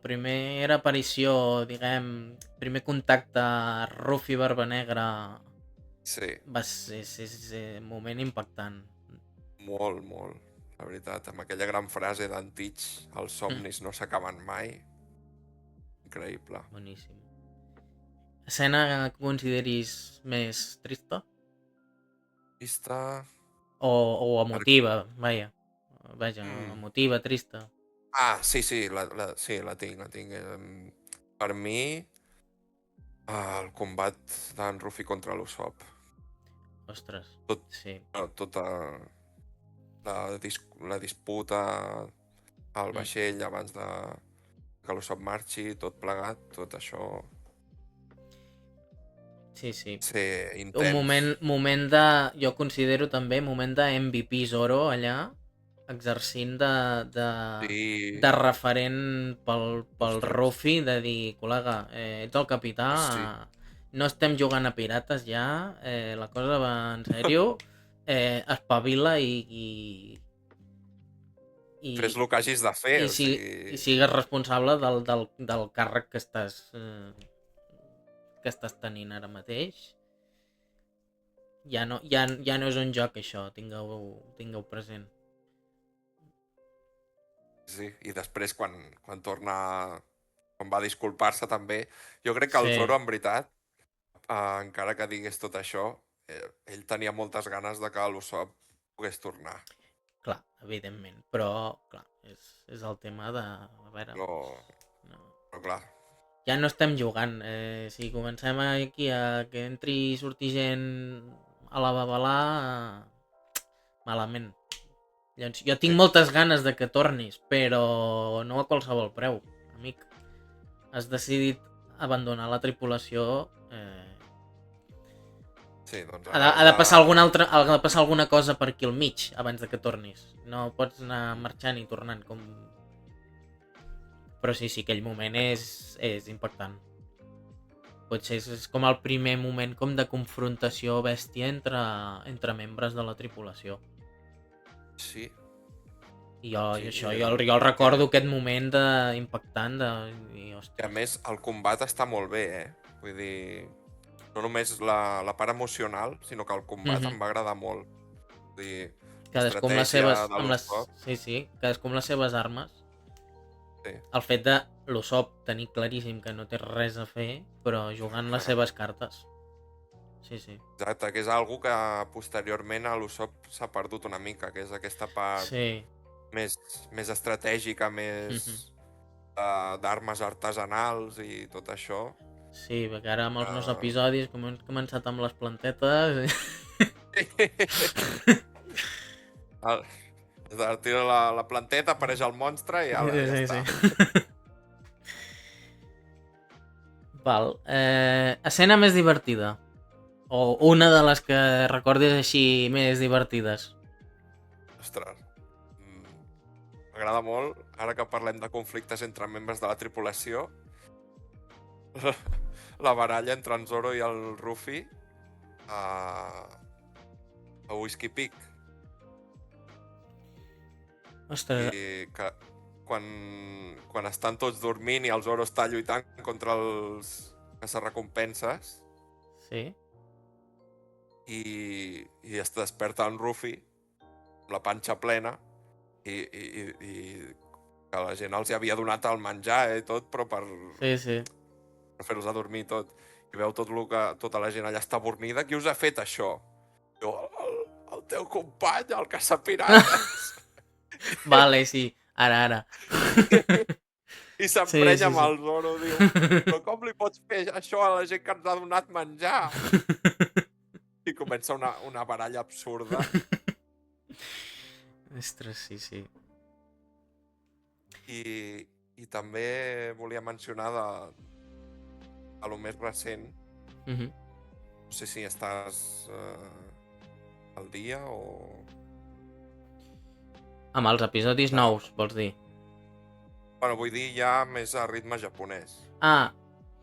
primera aparició, diguem, primer contacte Ruffy Barba Negra Sí, va ser un moment impactant. molt, molt. La veritat, amb aquella gran frase d'en Teach, els somnis no s'acaben mai. Increïble. Boníssim. Escena que consideris més trista? Vista... O emotiva, vaja. Emotiva, trista. Ah, sí, la tinc. Per mi, el combat d'en Ruffy contra l'Usopp. Ostres, sí. Tota la disputa al vaixell abans de que l'Usopp marxi, tot plegat, tot això... Sí. Ser intens. Un moment de... Jo considero també moment de MVP Zoro allà, exercint de referent pel Ruffy, de dir, col·lega, ets el capità, no estem jugant a pirates ja, la cosa va en sèrio, espavila i fes el que hagis de fer, o sigui... I sigues responsable del càrrec que estàs tenint ara mateix. Ja no és un joc, això, tingueu present. Sí, i després quan torna... quan va disculpar-se també, jo crec que el Zoro, en veritat, encara que digués tot això, ell tenia moltes ganes de que l'Usopp pogués tornar. Clar, evidentment, però clar, és el tema de... A veure... Però clar... Ja no estem jugant. Si comencem aquí a que entri i surti gent a la babalà, malament. Llavors, jo tinc moltes ganes de que tornis, però no a qualsevol preu, amic. Has decidit abandonar la tripulació... Sí, doncs ha de passar alguna cosa per aquí al mig abans de que tornis. No pots anar marxant i tornant com... Però sí, aquell moment és impactant. Potser és com el primer moment com de confrontació bèstia entre membres de la tripulació. Sí. I jo el recordo aquest moment impactant I a més, el combat està molt bé, Vull dir, no només la part emocional, sinó que el combat em va agradar molt. Vull dir, cadascú amb les seves... Sí, cadascú amb les seves armes. Sí. El fet de l'Usopp tenir claríssim que no té res a fer, però jugant les seves cartes. Sí. Exacte, que és algo que posteriorment a l'Usopp s'ha perdut una mica, que és aquesta part més estratègica, més d'armes artesanals i tot això. Sí, perquè ara amb els nous episodis com hem començat amb les plantetes... Tira la planteta, apareix el monstre i ja està. Val. Escena més divertida. O una de les que recordis així més divertides. Ostres. M'agrada molt, ara que parlem de conflictes entre membres de la tripulació, la baralla entre en Zoro i el Ruffy a Whiskey Peak. Ostres. I que quan estan tots dormint i el Zoro està lluitant contra els caçarrecompenses. Sí. I es desperta en Ruffy amb la panxa plena i que la gent els havia donat el menjar i tot, però per fer-los a dormir i tot. I veu tota la gent allà està adormida. Qui us ha fet això? Jo, el teu company, el caçapirates. Vale, sí. Ara. I s'emprenya amb el Zoro, diu, però com li pots fer això a la gent que ens ha donat menjar? I comença una baralla absurda. Ostres, sí. I també volia mencionar de lo més recent, No sé si estàs al dia o... Amb els episodis nous, vols dir? Bueno, vull dir ja més a ritme japonès. Ah,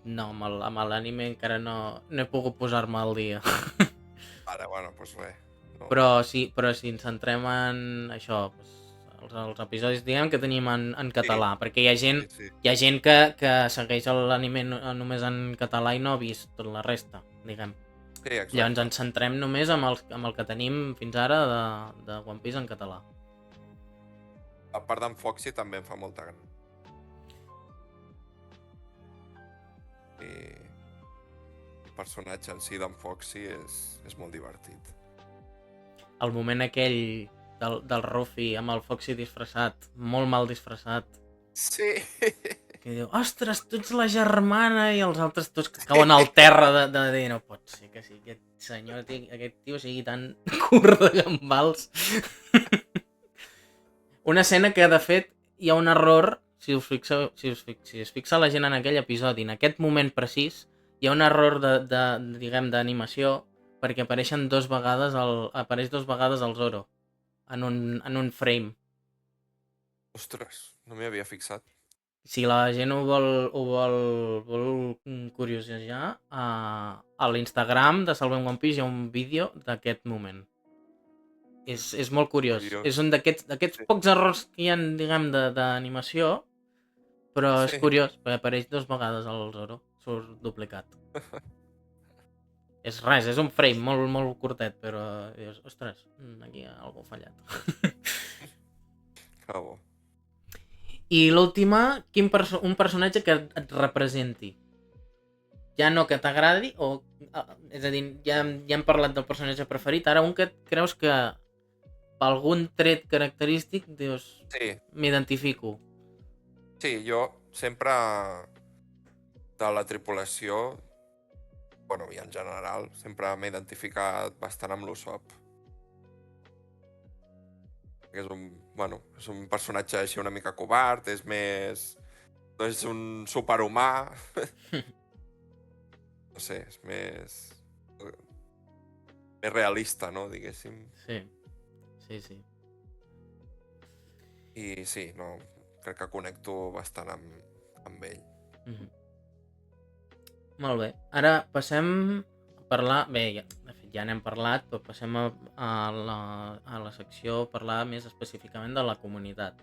no, amb l'anime encara no he pogut posar-me al dia. Ara, bueno, doncs res. No. Però si ens centrem en això, els episodis, diguem, que tenim en català, perquè hi ha gent que segueix l'anime només en català i no ha vist tota la resta, diguem. Sí, exacte. Llavors ens centrem només amb el que tenim fins ara de One Piece en català. A part d'en Foxy també em fa molta gran. I el personatge en si d'en Foxy és molt divertit. El moment aquell del Ruffy amb el Foxy disfressat, molt mal disfressat. Sí. Que diu, ostres, tu ets la germana, i els altres tots que cauen al terra de dir, no pot ser que sí, aquest senyor, aquest tio sigui tan curt de gambals. Una escena que, de fet, hi ha un error, si es fixa la gent en aquell episodi, en aquest moment precís, hi ha un error diguem, d'animació, perquè apareix dos vegades el Zoro en un frame. Ostres, no m'hi havia fixat. Si la gent ho vol curiosejar, a l'Instagram de Salvem One Piece hi ha un vídeo d'aquest moment. És molt curiós. És un d'aquests pocs errors que hi ha, diguem, d'animació, però és curiós, perquè apareix 2 vegades el Zoro, surt duplicat. És res, és un frame molt, molt curtet, però dius, ostres, aquí algú ha fallat. Que bo. I l'última, un personatge que et representi. Ja no que t'agradi, és a dir, ja hem parlat del personatge preferit, ara un que creus que per algun tret característic dius, m'identifico. Sí, jo sempre de la tripulació, bueno, i en general, sempre m'he identificat bastant amb l'Usopp. És un personatge així una mica covard, és més... No és un superhumà. No sé, és més realista, no, diguéssim. Sí. I sí, no, crec que connecto bastant amb ell. Molt bé. Ara passem a parlar... Bé, de fet ja n'hem parlat, però passem a la secció a parlar més específicament de la comunitat.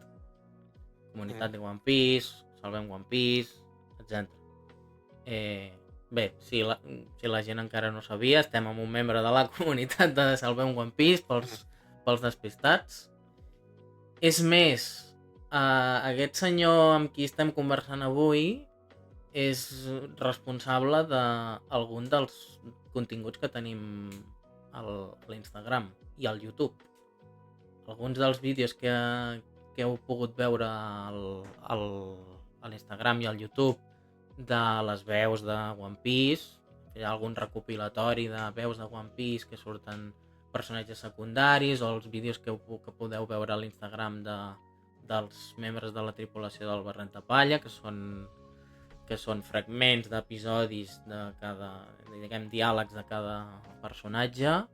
Comunitat de One Piece, Salvem One Piece, etc. Bé, si la gent encara no sabia, estem amb un membre de la comunitat de Salvem One Piece pels despistats. És més, aquest senyor amb qui estem conversant avui és responsable d'algun dels continguts que tenim a l'Instagram i al YouTube. Alguns dels vídeos que heu pogut veure a l'Instagram i al YouTube de les veus de One Piece, hi ha algun recopilatori de veus de One Piece que surten personatges secundaris, o els vídeos que podeu veure a l'Instagram dels membres de la tripulació del Barret de Palla, que són fragments d'episodis de cada, diguem, diàlegs de cada personatge.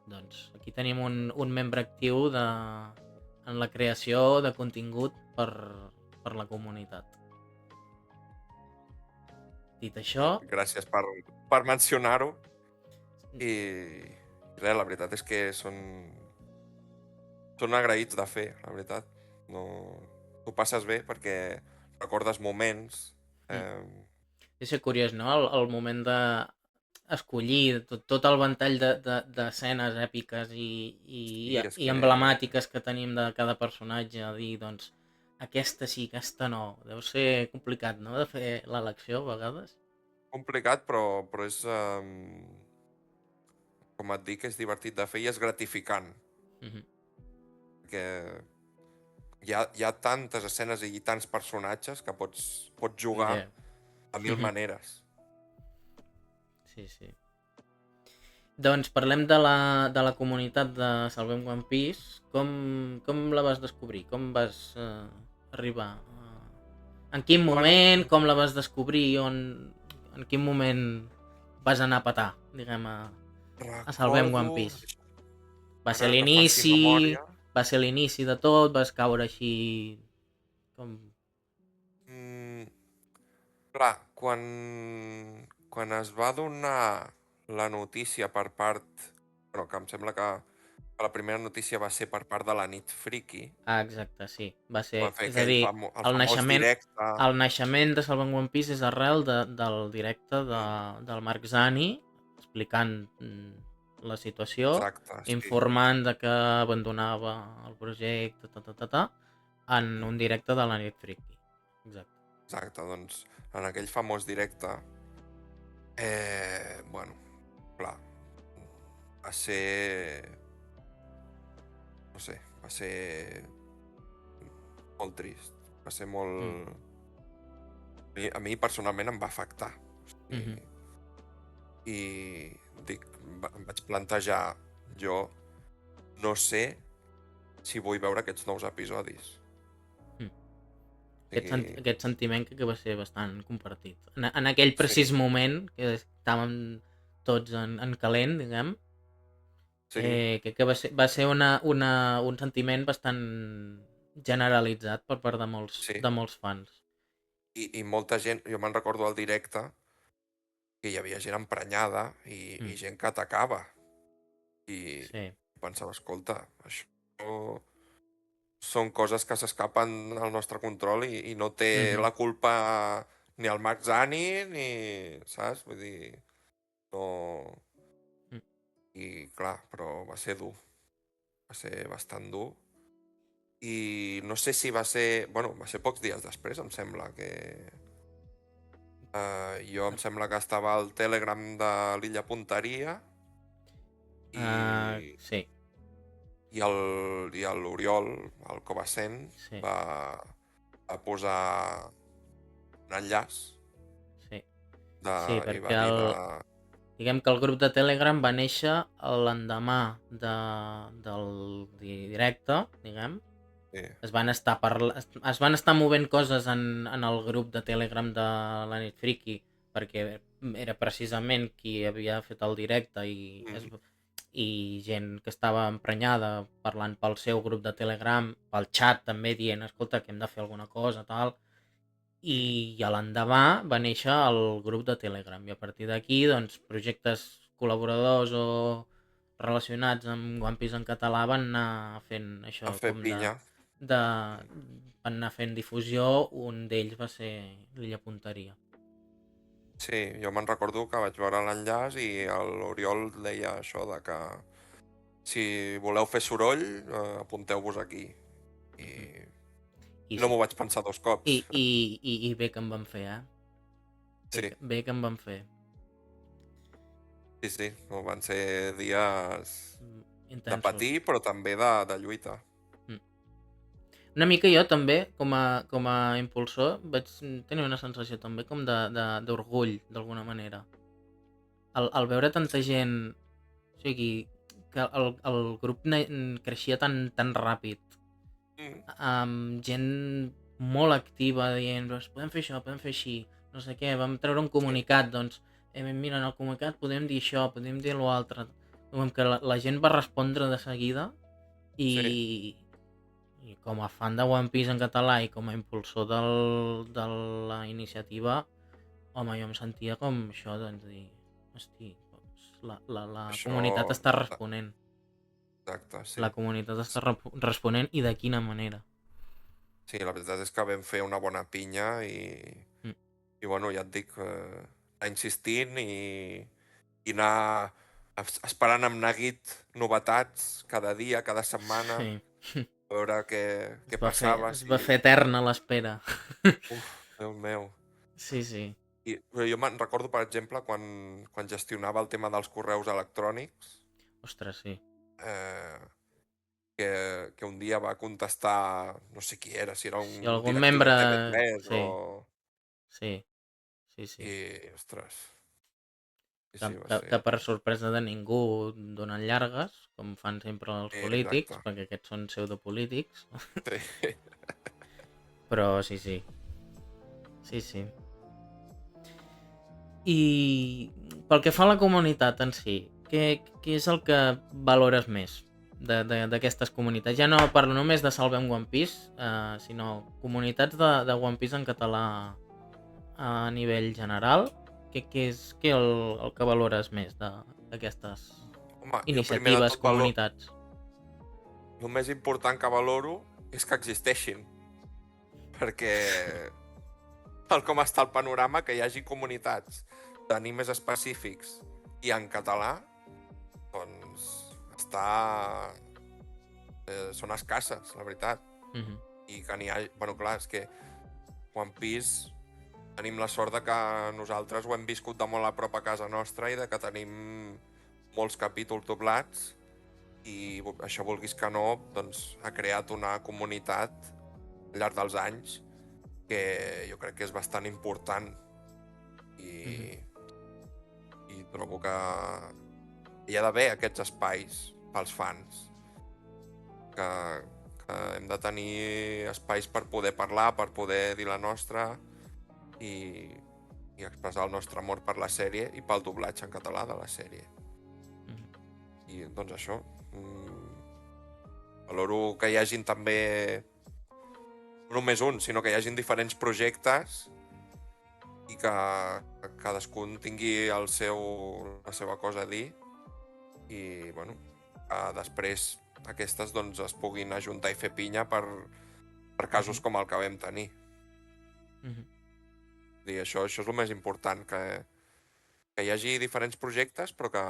Doncs aquí tenim un membre actiu en la creació de contingut per la comunitat. Dit això... Gràcies per mencionar-ho. I res, la veritat és que són agraïts de fer, la veritat. No, t'ho passes bé perquè recordes moments. És curiós, no? El moment d'escollir tot el ventall d'escenes èpiques i emblemàtiques que tenim de cada personatge, a dir, doncs, aquesta sí, aquesta no. Deu ser complicat, no?, de fer l'elecció a vegades. Complicat, però és... com et dic, és divertit de fer i és gratificant. Perquè hi ha tantes escenes i tants personatges que pots jugar a mil maneres. Sí. Doncs parlem de la comunitat de Salvem One Piece. Com la vas descobrir? Com vas arribar? En quin moment? Com la vas descobrir? En quin moment vas anar a petar, diguem, a Salvem One Recordo... Piece? Va ser Ara que faci memòria... l'inici de tot, vas caure així com... Mm, clar, quan es va donar la notícia per part... Bueno, que em sembla que la primera notícia va ser per part de la Nit Friki, Ah, exacte, sí. Va ser, va fer és a aquell dir, el el famós naixement, directe... el naixement de Salvant One Piece és arrel del directe del Marc Zani explicant la situació, Exacte, sí. informant de que abandonava el projecte, en un directe de la nit friki. Exacte. Exacte, doncs en aquell famós directe, bueno, clar, va ser... No sé, va ser molt trist, va ser molt... A mi personalment em va afectar. Mhm. I dic, em vaig plantejar, jo no sé si vull veure aquests nous episodis. Mm. O sigui, Aquest sentiment que va ser bastant compartit. En aquell sí, precís moment que estàvem tots en calent, diguem, sí, que va ser un sentiment bastant generalitzat per part sí. de molts fans. I molta gent, jo me'n recordo al directe, que hi havia gent emprenyada i Mm. gent que atacava. I Sí. pensava, escolta, això són coses que s'escapen al nostre control i no té Mhm. la culpa ni el Marc Zani ni... Saps? Vull dir, no... Mm. I clar, però va ser dur, va ser bastant dur. I no sé si va ser... Bueno, va ser pocs dies després, em sembla, que... jo em sembla que estava al Telegram de l'Illa Punteria i, Sí, i l'Oriol, el Covacent, sí, va posar un enllaç sí. Sí, i va perquè dir de... diguem que el grup de Telegram va néixer l'endemà del directe, diguem. Sí, Es van estar movent coses en el grup de Telegram de la Nit Friki, perquè era precisament qui havia fet el directe i gent que estava emprenyada parlant pel seu grup de Telegram, pel xat també dient, escolta, que hem de fer alguna cosa, tal. I a l'endemà va néixer el grup de Telegram i a partir d'aquí doncs projectes col·laboradors o relacionats amb One Piece en català van anar fent a això fer com pinya. van anar fent difusió, un d'ells va ser l'Illa Punteria. Sí, jo me'n recordo que vaig veure l'enllaç i l'Oriol deia això de que si voleu fer soroll, apunteu-vos aquí. I I no sí, m'ho vaig pensar dos cops. i bé que em van fer, Sí, bé que em van fer. sí, no, van ser dies de Intensos. patir, però també de lluita. Una mica jo també, com a impulsor, vaig tenir una sensació també com d'orgull, d'alguna manera. Al veure tanta gent, o sigui, que el grup creixia tan ràpid, amb gent molt activa dient, podem fer això, podem fer així, no sé què, vam treure un Sí, comunicat, doncs, mira, en el comunicat podem dir això, podem dir l'altre, com que la gent va respondre de seguida sí, i com a fan de One Piece en català i com a impulsor de la iniciativa, home, jo em sentia com això, doncs dir, hosti, doncs la això... comunitat està responent. Exacte, sí. La comunitat està responent i de quina manera. Sí, la veritat és que vam fer una bona pinya Mm. i bueno, ja et dic, anar insistint i anar esperant amb neguit novetats cada dia, cada setmana, Sí. a veure què passava, Es si... va fer eterna l'espera. Uf, Déu meu. Sí, sí. Però jo me'n recordo, per exemple, quan gestionava el tema dels correus electrònics, Ostres, sí. eh, que un dia va contestar, no sé qui era, si era Si un algun directiu de membre... TV3 Sí, sí, sí, sí. I, ostres, sí, sí, va Que ser... per sorpresa de ningú donen llargues, com fan sempre els polítics, Exacte. perquè aquests són pseudopolítics. Sí. Però sí, sí. Sí, sí. I pel que fa a la comunitat en si, què és el que valores més d'aquestes comunitats? Ja no parlo només de Salvem One Piece, sinó comunitats de One Piece en català a nivell general. Què és el que valores més d'aquestes Home, jo primer de iniciatives, tot comunitats? el més important que valoro és que existeixin, perquè tal com està el panorama, que hi hagi comunitats d'animes específics i en català, doncs són escasses, la veritat. Mhm. I que n'hi ha... Bueno, clar, és que One Piece tenim la sort de que nosaltres ho hem viscut de molt a prop a casa nostra i de que tenim molts capítols doblats i això, vulguis que no, doncs ha creat una comunitat al llarg dels anys que jo crec que és bastant important i trobo que hi ha d'haver aquests espais pels fans, que hem de tenir espais per poder parlar, per poder dir la nostra i expressar el nostre amor per la sèrie i pel doblatge en català de la sèrie. I doncs això, valoro que hi hagin també no només un, sinó que hi hagin diferents projectes i que cadascun tingui la seva cosa a dir i, bueno, que després aquestes doncs es puguin ajuntar i fer pinya per casos com el que vam tenir. I això és el més important, que hi hagi diferents projectes però que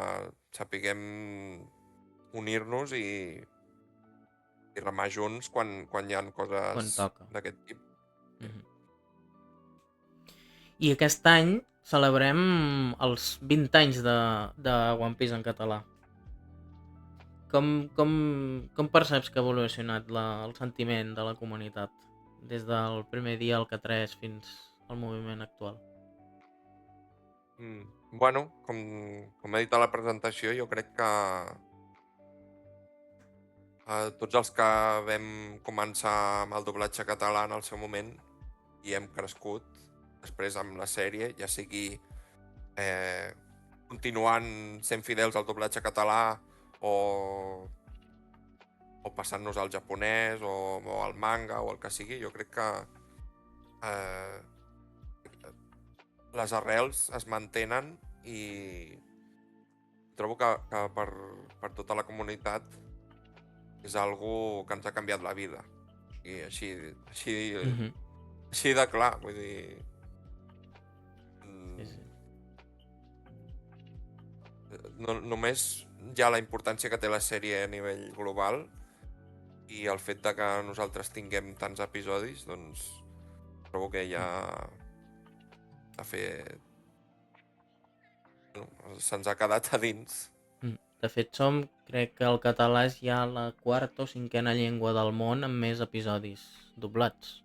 sapiguem unir-nos i remar junts quan hi ha coses d'aquest tipus. I aquest any celebrem els 20 anys de One Piece en català. Com perceps que ha evolucionat el sentiment de la comunitat des del primer dia al K3 fins al moviment actual? Bueno, com he dit a la presentació, jo crec que tots els que vam començar amb el doblatge català en el seu moment i hem crescut després amb la sèrie, ja sigui continuant sent fidels al doblatge català o passant-nos al japonès o al manga o el que sigui, jo crec que les arrels es mantenen i trobo que per tota la comunitat és algo que ens ha canviat la vida. I així de clar, vull dir... Només ja la importància que té la sèrie a nivell global i el fet de que nosaltres tinguem tants episodis, doncs trobo que ja ha fet... se'ns ha quedat a dins. De fet, crec que el català és ja la quarta o cinquena llengua del món amb més episodis doblats.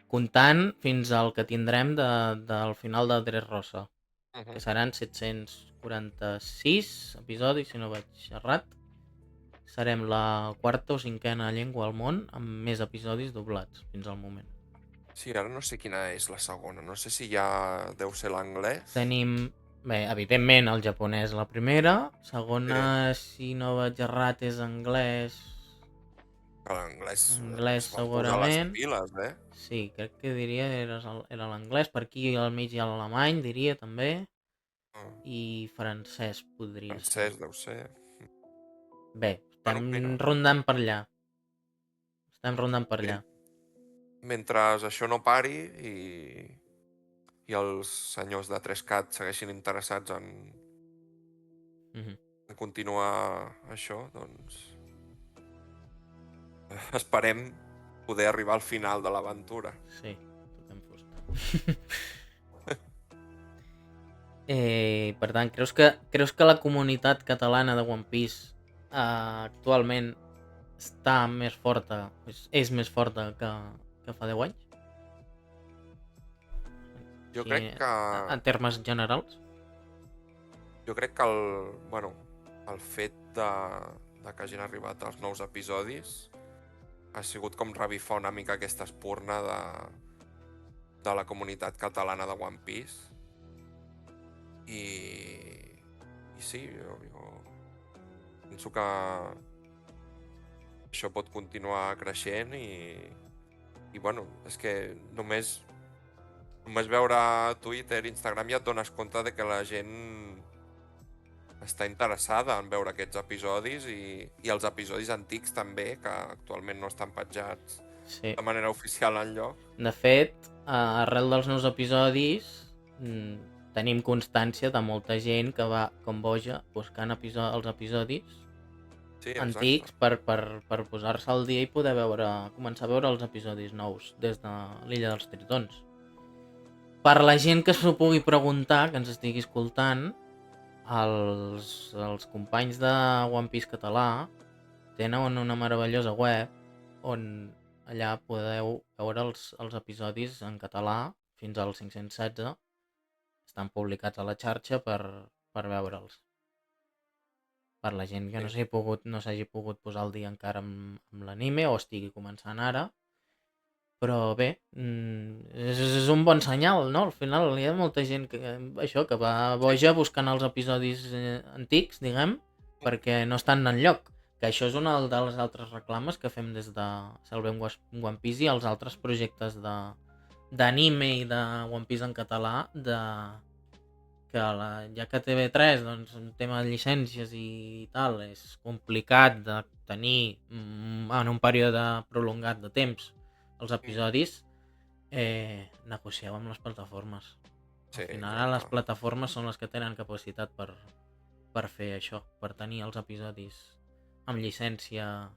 Comptant fins al que tindrem del final de Dressrosa, que seran 746 episodis, si no vaig errat. Serem la quarta o cinquena llengua al món amb més episodis doblats fins al moment. Sí, ara no sé quina és la segona. No sé si ja deu ser l'anglès. Tenim, bé, evidentment el japonès la primera. Segona, si no vaig errat, és anglès. L'anglès segurament. Les piles, Sí, crec que diria era l'anglès. Per aquí al mig hi ha l'alemany, diria també. I francès podria ser. Francès deu ser. Bé, estem rondant per allà. Mentre això no pari i els senyors de 3CAT segueixin interessats en continuar això, doncs esperem poder arribar al final de l'aventura. Sí, toquem fusta. Per tant, creus que la comunitat catalana de One Piece actualment està més forta, és més forta que fa 10 anys? Jo crec que... En termes generals? Jo crec que el fet de que hagin arribat els nous episodis ha sigut com revifar una mica aquesta espurna de la comunitat catalana de One Piece i sí, jo penso que això pot continuar creixent i bueno, és que només veure Twitter, Instagram ja et dones compte de que la gent està interessada en veure aquests episodis i els episodis antics també, que actualment no estan petjats Sí. de manera oficial enlloc. De fet, arrel dels nous episodis, tenim constància de molta gent que va com boja buscant els episodis Sí, antics exacte. per posar-se al dia i poder començar a veure els episodis nous des de l'Illa dels Tritons. Per la gent que s'ho pugui preguntar, que ens estigui escoltant, els companys de One Piece català tenen una meravellosa web on allà podeu veure els episodis en català fins al 516. Estan publicats a la xarxa per veure'ls. Per la gent que Sí. no s'hagi pogut posar al dia encara amb l'anime o estigui començant ara. Però bé, és un bon senyal, no? Al final hi ha molta gent que va boja buscant els episodis antics, diguem, perquè no estan enlloc. Que això és una de les altres reclames que fem des de Salvem One Piece i els altres projectes d'anime i de One Piece en català, que ja que TV3, doncs, un tema de llicències i tal, és complicat de tenir en un període prolongat de temps els episodis, negocieu amb les plataformes. Sí, Al final les exacte. plataformes són les que tenen capacitat per fer això, per tenir els episodis amb llicència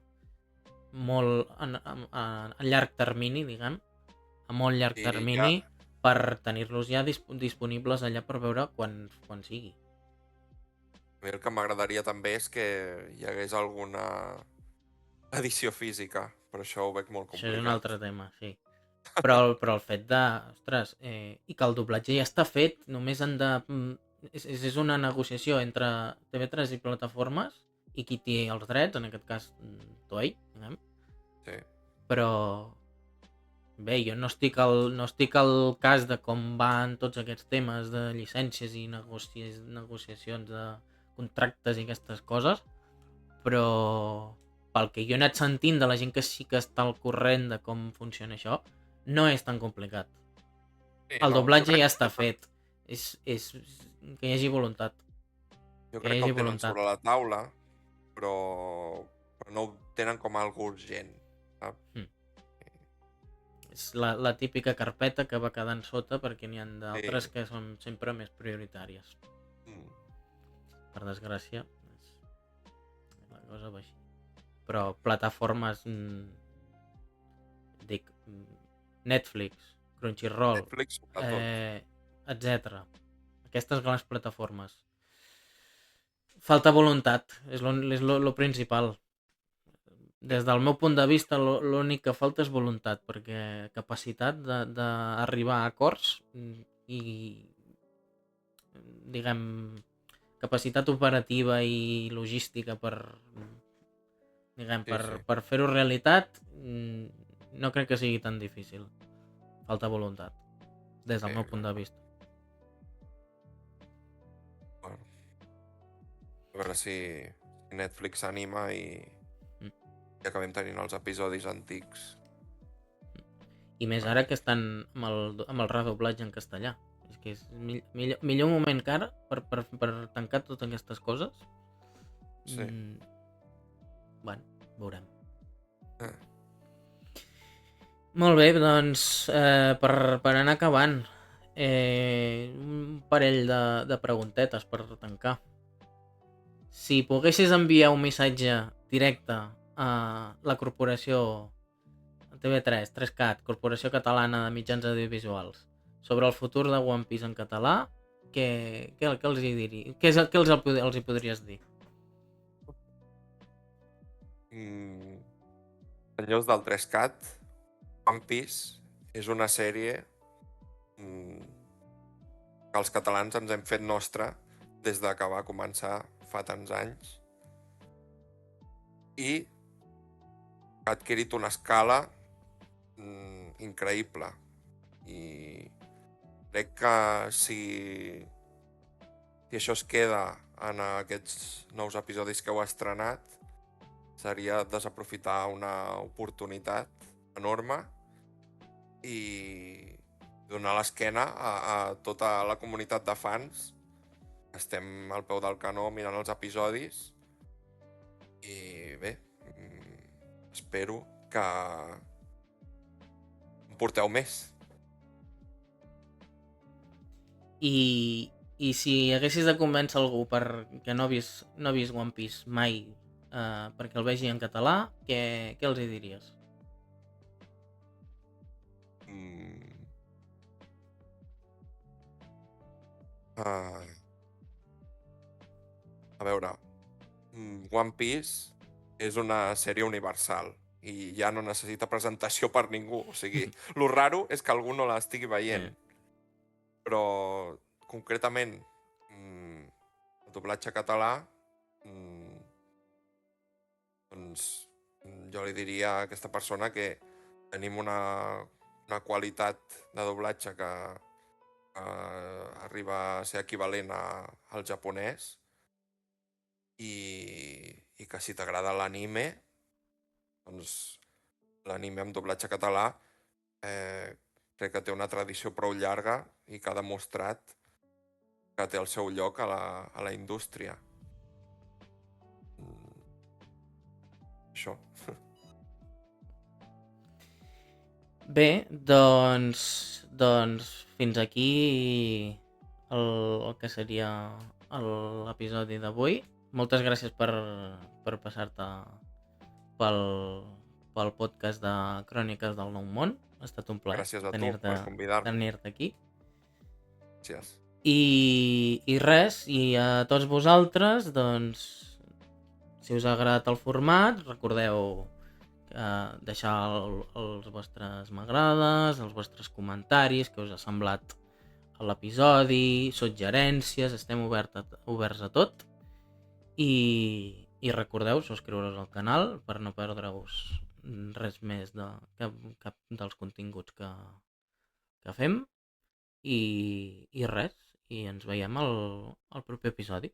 molt a llarg termini, diguem, a molt llarg I termini, per tenir-los ja disponibles allà per veure quan sigui. a mi el que m'agradaria també és que hi hagués alguna edició física, però això ho veig molt Això és un complicat. altre tema, sí. Però el fet de... Ostres, i que el doblatge ja està fet, només han de... És una negociació entre TV3 i plataformes i qui té els drets, en aquest cas Toei, diguem. Sí. Però bé, jo no estic al cas de com van tots aquests temes de llicències i negociacions de contractes i aquestes coses, però pel que jo he anat sentint de la gent que sí que està al corrent de com funciona això, no és tan complicat. Sí, El no, doblatge ja està fet. És que hi hagi voluntat. jo Que hi crec que hagi ho tenen voluntat. sobre la taula, però no ho tenen com algo urgent, saps? És la típica carpeta que va quedant sota perquè n'hi ha d'altres Sí. que són sempre més prioritàries. Mm. Per desgràcia, la cosa va així. Però plataformes, dic, Netflix, Crunchyroll, Netflix, sobretot. etc. Aquestes grans plataformes. Falta voluntat, és lo principal. Des del meu punt de vista, l'únic que falta és voluntat, perquè capacitat d'arribar a acords i, diguem, capacitat operativa i logística diguem, Sí. per fer-ho realitat, no crec que sigui tan difícil. Falta voluntat, des del Sí, meu punt de vista. Bueno. A veure si Netflix s'anima i acabem tenint els episodis antics. I més ara que estan amb el redoblatge en castellà. És que és millor moment que ara per tancar totes aquestes coses. Sí. Bueno, veurem. Eh. Molt bé, doncs per anar acabant, un parell de preguntetes per tancar. Si poguessis enviar un missatge directe a la corporació TV3, 3CAT, Corporació Catalana de Mitjans Audiovisuals, sobre el futur de One Piece en català, què els hi diries? Què els hi podries dir? En lloc del 3CAT, One Piece és una sèrie que els catalans ens hem fet nostra des de que va començar fa tants anys i ha adquirit una escala increïble i crec que si si això es queda en aquests nous episodis que heu estrenat, seria desaprofitar una oportunitat enorme i donar l'esquena a tota la comunitat de fans. Estem al peu del canó mirant els episodis i bé, espero que en porteu més. I si haguessis de convèncer algú que no ha vist One Piece mai perquè el vegi en català, què els hi diries? A veure, One Piece és una sèrie universal i ja no necessita presentació per ningú. O sigui, lo raro és que algú no l'estigui veient. Però, concretament, el doblatge català, doncs jo li diria a aquesta persona que tenim una qualitat de doblatge que arriba a ser equivalent al japonès i que si t'agrada l'anime, doncs l'anime amb doblatge català crec que té una tradició prou llarga i que ha demostrat que té el seu lloc a la indústria. Això. Bé, doncs fins aquí el que seria l'episodi d'avui. Moltes gràcies per passar-te pel podcast de Cròniques del Nou Món. Ha estat un plaer Gràcies a tu per convidar-me. tenir-te aquí. Gràcies. I res, i a tots vosaltres, doncs, si us ha agradat el format, recordeu deixar els vostres m'agrades, els vostres comentaris, què us ha semblat l'episodi, suggerències, estem oberts a tot. I recordeu subscriure-us al canal per no perdre-us res més de cap dels continguts que fem. I res, i ens veiem al proper episodi.